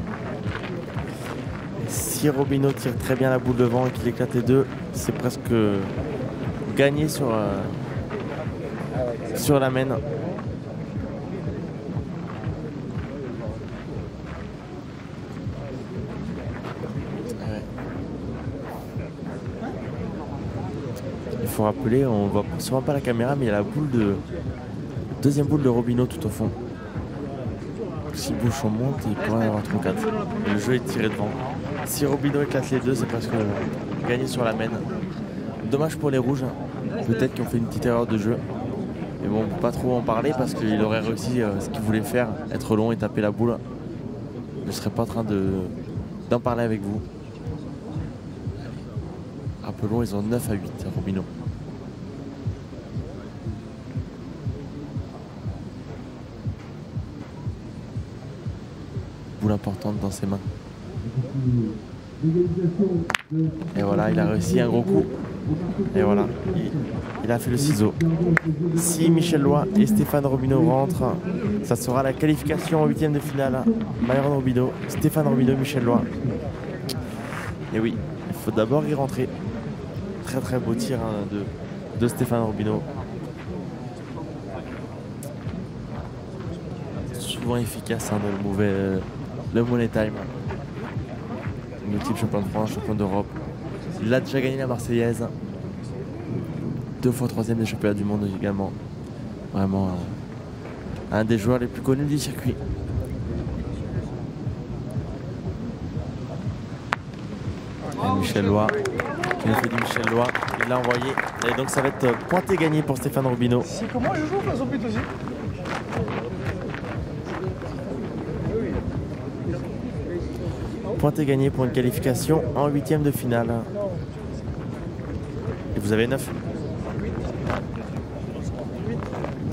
Et si Robineau tire très bien la boule devant et qu'il éclate les 2, c'est presque gagné sur la main. faut rappeler, on voit sûrement pas la caméra, mais il y a la boule de... Deuxième boule de Robinho tout au fond. Si Bouchon monte, il pourrait y avoir 3-4. Le jeu est tiré devant. Si Robinho éclate les deux, c'est parce que gagné sur la main. Dommage pour les rouges. Peut-être qu'ils ont fait une petite erreur de jeu. Mais bon, on peut pas trop en parler parce qu'il aurait réussi ce qu'il voulait faire, être long et taper la boule. Je ne serais pas en train d'en parler avec vous. Rappelons, ils ont 9 à 8, Robinho. Boule importante dans ses mains. Et voilà, il a réussi un gros coup. Et voilà, il a fait le ciseau. Si Michel Loy et Stéphane Robinho rentrent, ça sera la qualification en 8e de finale. Myron Robinho, Stéphane Robinho, Michel Loy. Et oui, il faut d'abord y rentrer. Très très beau tir hein, de Stéphane Robinho. Souvent efficace hein, dans le Money Time. Multiple champion de France, champion d'Europe. Il a déjà gagné la Marseillaise. 2 fois 3e des championnats du monde également. Vraiment un des joueurs les plus connus du circuit. Et Michel Loy, qui a fait du Michel Loy, il l'a envoyé. Et donc ça va être pointé gagné pour Stéphane Robinho. C'est comment je joue face au but aussi? Pointé gagné pour une qualification en 8e de finale. Et vous avez 9.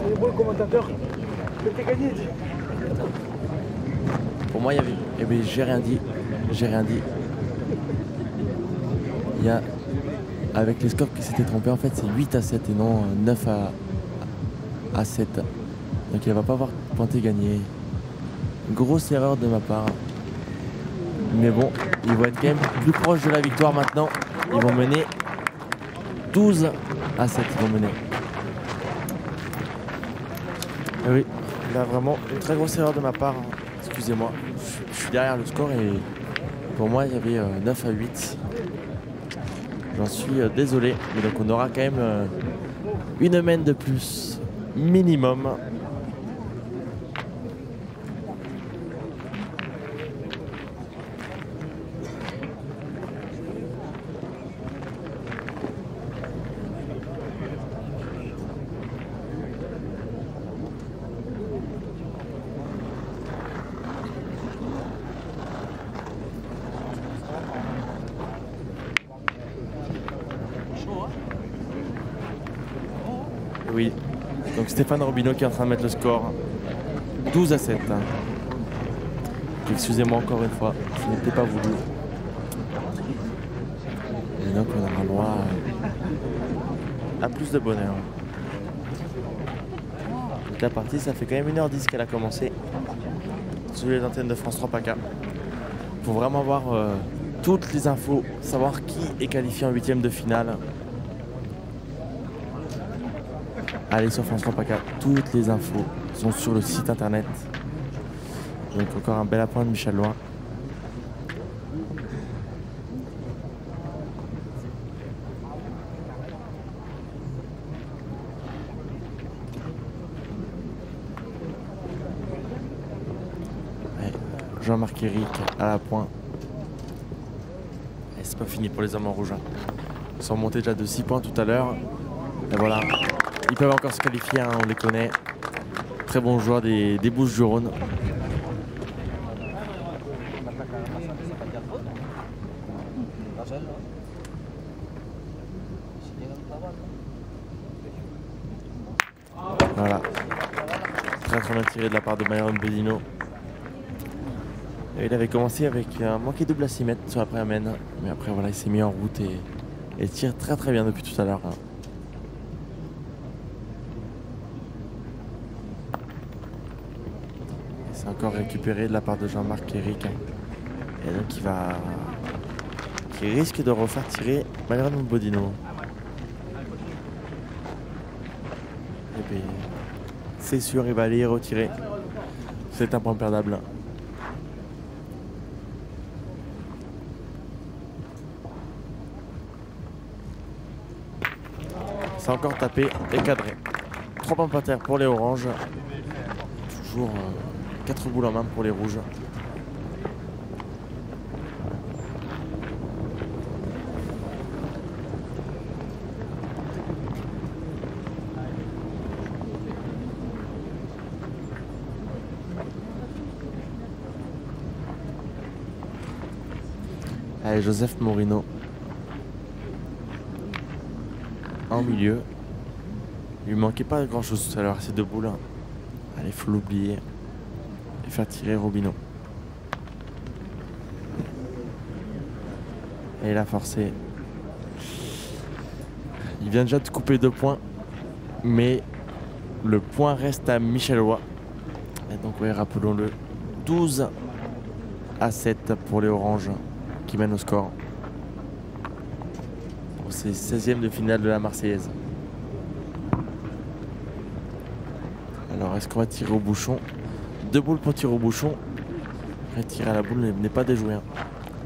Il est bon le commentateur. C'était gagné. Pour moi, il y avait. Eh bien, j'ai rien dit. J'ai rien dit. Il y a. Avec les scores qui s'étaient trompés, en fait, c'est 8 à 7 et non 9 à 7. Donc, il ne va pas avoir pointé gagné. Grosse erreur de ma part. Mais bon, ils vont être quand même plus proches de la victoire maintenant. Ils vont mener 12 à 7. Ils vont mener. Et oui, là vraiment une très grosse erreur de ma part. Excusez-moi. Je suis derrière le score et pour moi il y avait 9 à 8. J'en suis désolé. Mais donc on aura quand même une main de plus minimum. Oui, donc Stéphane Robinho qui est en train de mettre le score 12 à 7. Excusez-moi encore une fois, ce n'était pas voulu. Et donc on aura droit à plus de bonheur. Donc la partie, ça fait quand même 1h10 qu'elle a commencé sur les antennes de France 3 PACA. Il faut vraiment avoir toutes les infos, savoir qui est qualifié en 8e de finale. Allez sur France 3 PACA, toutes les infos sont sur le site internet. Donc encore un bel appoint de Michel Loy. Jean-Marc Éric à la pointe. Et c'est pas fini pour les hommes en rouge. Ils sont montés déjà de 6 points tout à l'heure. Et voilà. Ils peuvent encore se qualifier, hein, on les connaît. Très bons joueurs des Bouches-du-Rhône. Voilà. Très bien tiré de la part de Myron Robinho. Et il avait commencé avec un manqué double à 6 mètres sur la première main. Mais après voilà, il s'est mis en route et tire très bien depuis tout à l'heure. C'est encore récupéré de la part de Jean-Marc Éric. Et donc qui risque de refaire tirer Myron Robinho. Et puis c'est sûr, il va aller retirer. C'est un point perdable. C'est encore tapé et cadré. 3 points par terre pour les oranges. Toujours 4 boules en main pour les rouges. Allez, Joseph Morino en milieu. Il lui manquait pas grand chose tout à l'heure, ces 2 boules. Allez, faut l'oublier et faire tirer Robino. Et il a forcé. Il vient déjà de couper 2 points, mais le point reste à Michel Roy. Et donc, oui, rappelons-le, 12-7 pour les oranges qui mènent au score. Pour ces 16e de finale de la Marseillaise. Alors, est-ce qu'on va tirer au bouchon? 2 boules pour tirer au bouchon. Et tirer à la boule n'est pas déjoué. Hein.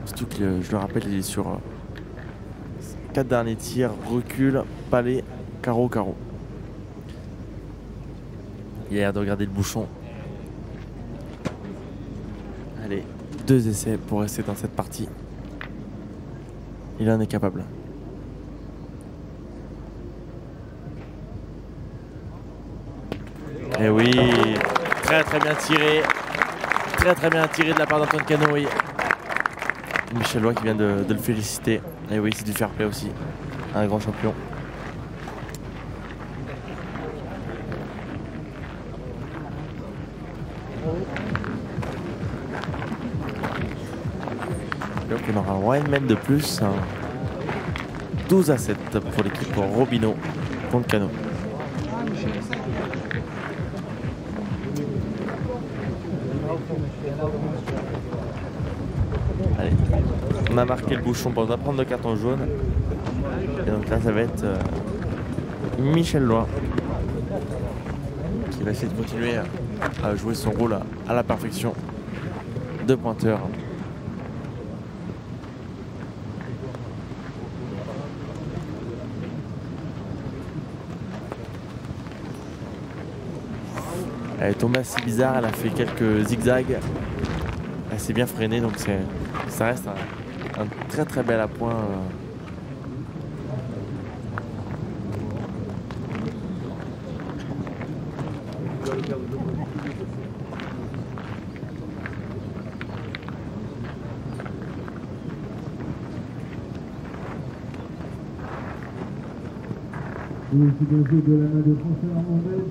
Surtout que, je le rappelle, il est sur 4 derniers tirs, recul, palais, carreau, carreau. Il a l'air de regarder le bouchon. Allez, 2 essais pour rester dans cette partie. Il en est capable. Et oui, très bien tiré. Très bien tiré de la part d'Antoine Canoë. Michel Roy qui vient de le féliciter. Et oui, c'est du fair play aussi. Un grand champion. Donc on aura un one man de plus. 12-7 pour l'équipe Robino contre Cano. Allez, on a marqué le bouchon pour prendre le carton jaune. Et donc là ça va être Michel Roy qui va essayer de continuer à jouer son rôle à la perfection de pointeur. Elle est tombée assez bizarre, elle a fait quelques zigzags. Elle s'est bien freinée, donc ça reste un très bel appoint. Et c'est bien joué de la main de François Hernandez.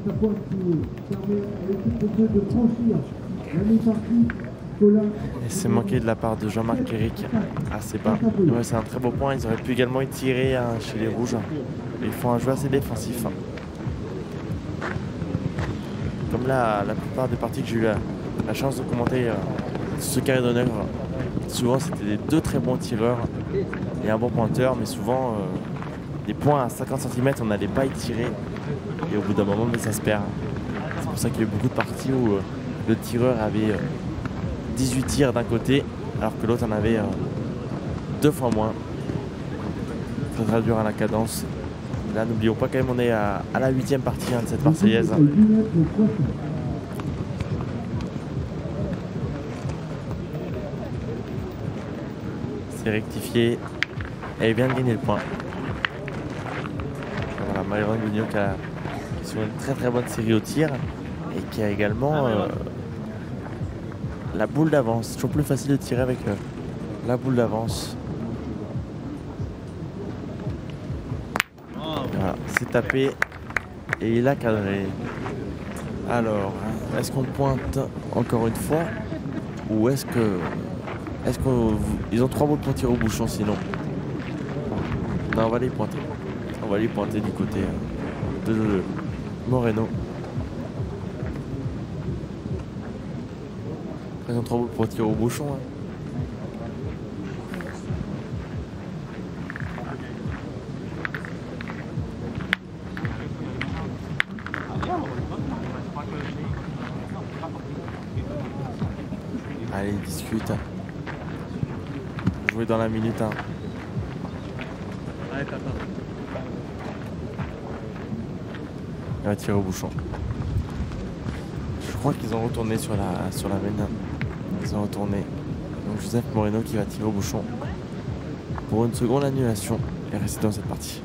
C'est un point qui permet à l'équipe de jeu de franchir la mi-partie. Et c'est manqué de la part de Jean-Marc Cléric assez bas. Ouais, c'est un très beau point. Ils auraient pu également y tirer chez les rouges. Ils font un jeu assez défensif. Comme la plupart des parties que j'ai eu la chance de commenter ce carré d'honneur, souvent c'était des 2 très bons tireurs et un bon pointeur, mais souvent des points à 50 cm on n'allait pas y tirer et au bout d'un moment mais ça se perd. C'est pour ça qu'il y a eu beaucoup de parties où le tireur avait 18 tirs d'un côté alors que l'autre en avait 2 fois moins. Il faudra dur à la cadence. Et là n'oublions pas quand même on est à la 8e partie de cette Marseillaise. C'est rectifié et il vient de gagner le point. Voilà, Myron Gugno qui est sur une très bonne série au tir et qui a également la boule d'avance. C'est toujours plus facile de tirer avec la boule d'avance. Voilà, c'est tapé et il a cadré. Alors, est-ce qu'on pointe encore une fois ou est-ce qu'ils ont 3 boules pour tirer au bouchon sinon? Non, on va les pointer. On va les pointer du côté de Moreno. Ils ont 3 boules pour tirer au bouchon. Hein. Allez, ils discutent. Jouer dans la minute 1. Il va tirer au bouchon. Je crois qu'ils ont retourné sur la mène. Ils ont retourné. Donc Joseph Moreno qui va tirer au bouchon pour une seconde annulation et rester dans cette partie.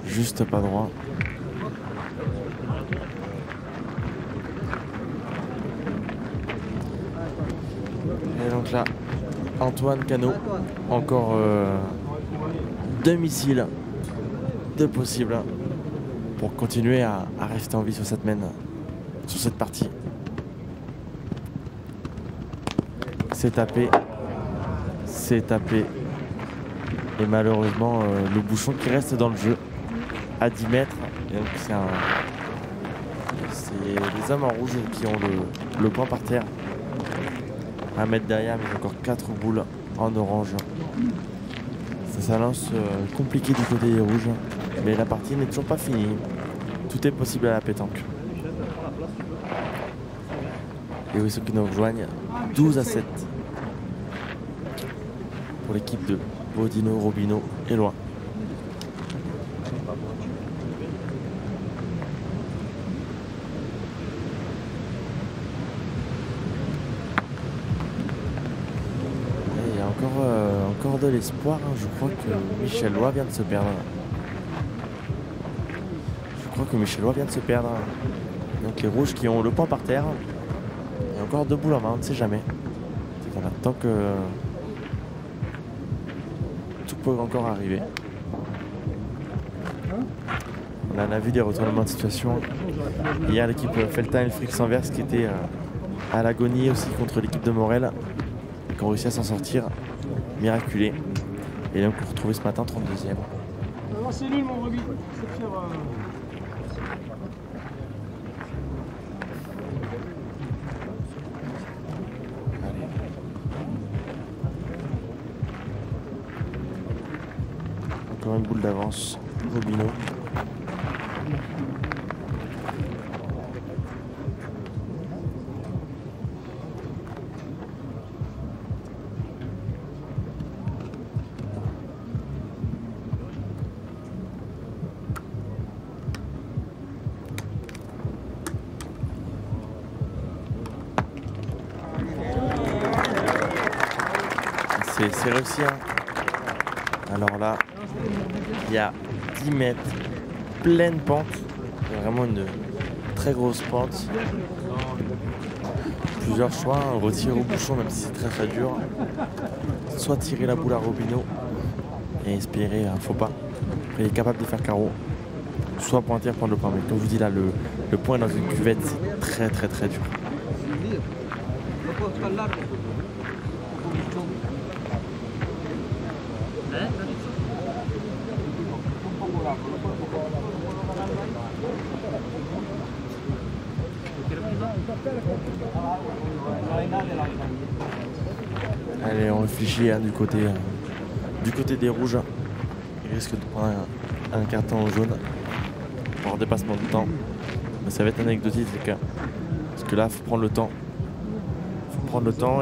Juste pas droit. Et donc là, Antoine Cano, encore 2 missiles de possible pour continuer à rester en vie sur cette mène, sur cette partie. C'est tapé, et malheureusement le bouchon qui reste dans le jeu à 10 mètres. Et donc c'est les hommes en rouge qui ont le point par terre. 1 mètre derrière, mais encore 4 boules en orange. Ça s'annonce compliqué du côté des rouges, mais la partie n'est toujours pas finie. Tout est possible à la pétanque. Et oui, ceux qui nous rejoignent, 12-7 pour l'équipe de Bodino, Robino et Loin. Encore de l'espoir, hein. Je crois que Michel Lois vient de se perdre. Donc les rouges qui ont le point par terre. Il y a encore 2 boules en main, on ne sait jamais. Voilà, tant que tout peut encore arriver. On en a vu des retournements de situation. Hier, l'équipe Feltin et le Frix Anvers qui était à l'agonie aussi contre l'équipe de Morel, qui ont réussi à s'en sortir. Miraculé. Et donc on retrouve ce matin 32e. C'est nul mon rugby. C'est faire. Allez. Encore une boule d'avance. Robino. C'est réussi. Hein. Alors là, il y a 10 mètres, pleine pente. Il y a vraiment une très grosse pente. Plusieurs choix, hein. Retirer au bouchon même si c'est très très dur. Soit tirer la boule à Robino et espérer un faux pas. Il est capable de faire carreau. Soit pointer, prendre le point. Mais comme je vous dis là, le point dans une cuvette, c'est très très très dur. Allez, on réfléchit hein, du côté des rouges. Il risque de prendre un carton jaune pour dépassement de temps. Mais ça va être anecdotique parce que là, il faut prendre le temps.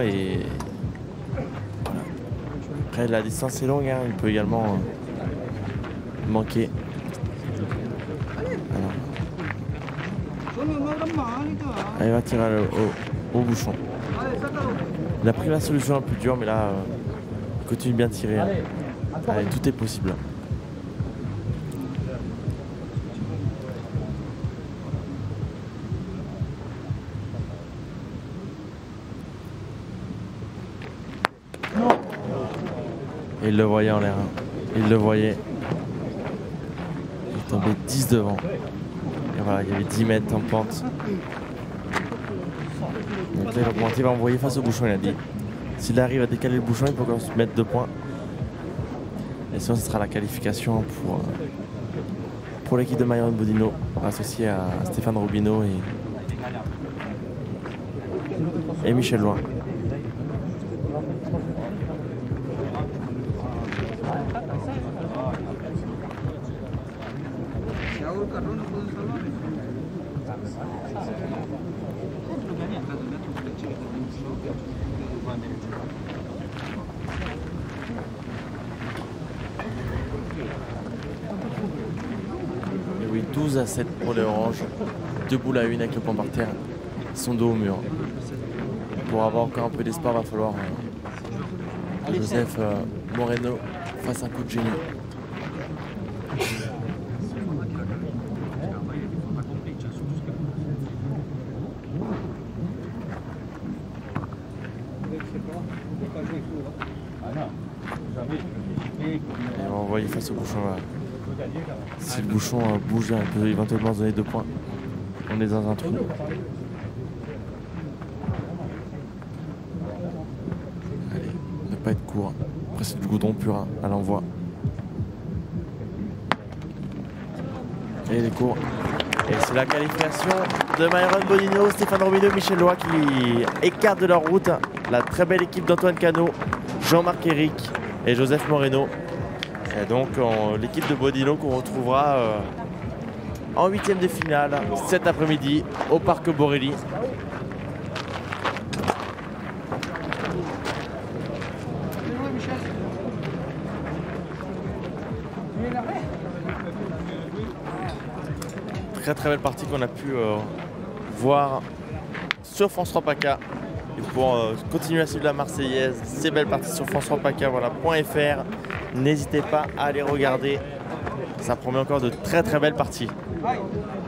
Et voilà. Après, la distance est longue, hein, il peut également manquer. Alors. Il va tirer au bouchon. Il a pris la solution la plus dure, mais là, il continue bien de tirer. Hein. Allez, tout est possible. Et il le voyait en l'air. Hein. Il le voyait. Il est tombé 10 devant. Et voilà, il y avait 10 mètres en pente. Donc là, le pointier va envoyer face au bouchon, il a dit. S'il arrive à décaler le bouchon, il peut encore se mettre 2 points. Et sinon, ce sera la qualification pour l'équipe de Myron Bodino, associée à Stéphane Robino et Michel Loin. 12-7 pour les Oranges. 2 boules à 1 avec le point par terre. Ils sont dos au mur. Pour avoir encore un peu d'espoir, va falloir Joseph Moreno fasse un coup de génie. Et on va envoyer face au bouchon là. Si le bouchon bouge, il peut éventuellement se donner 2 points. On est dans un trou. Allez, ne pas être court. Après c'est du goudron pur hein, à l'envoi. Et les cours. Et c'est la qualification de Myron Bonino, Stéphane Robineau, Michel Loy qui écartent de leur route la très belle équipe d'Antoine Cano, Jean-Marc Éric et Joseph Moreno. Et donc l'équipe de Bonino qu'on retrouvera en 8e de finale cet après-midi au Parc Borelli. Très belle partie qu'on a pu voir sur France 3 PACA. Et pour continuer à suivre la Marseillaise, ces belles parties sur France 3 PACA, voilà, .fr. N'hésitez pas à aller regarder. Ça promet encore de très belles parties.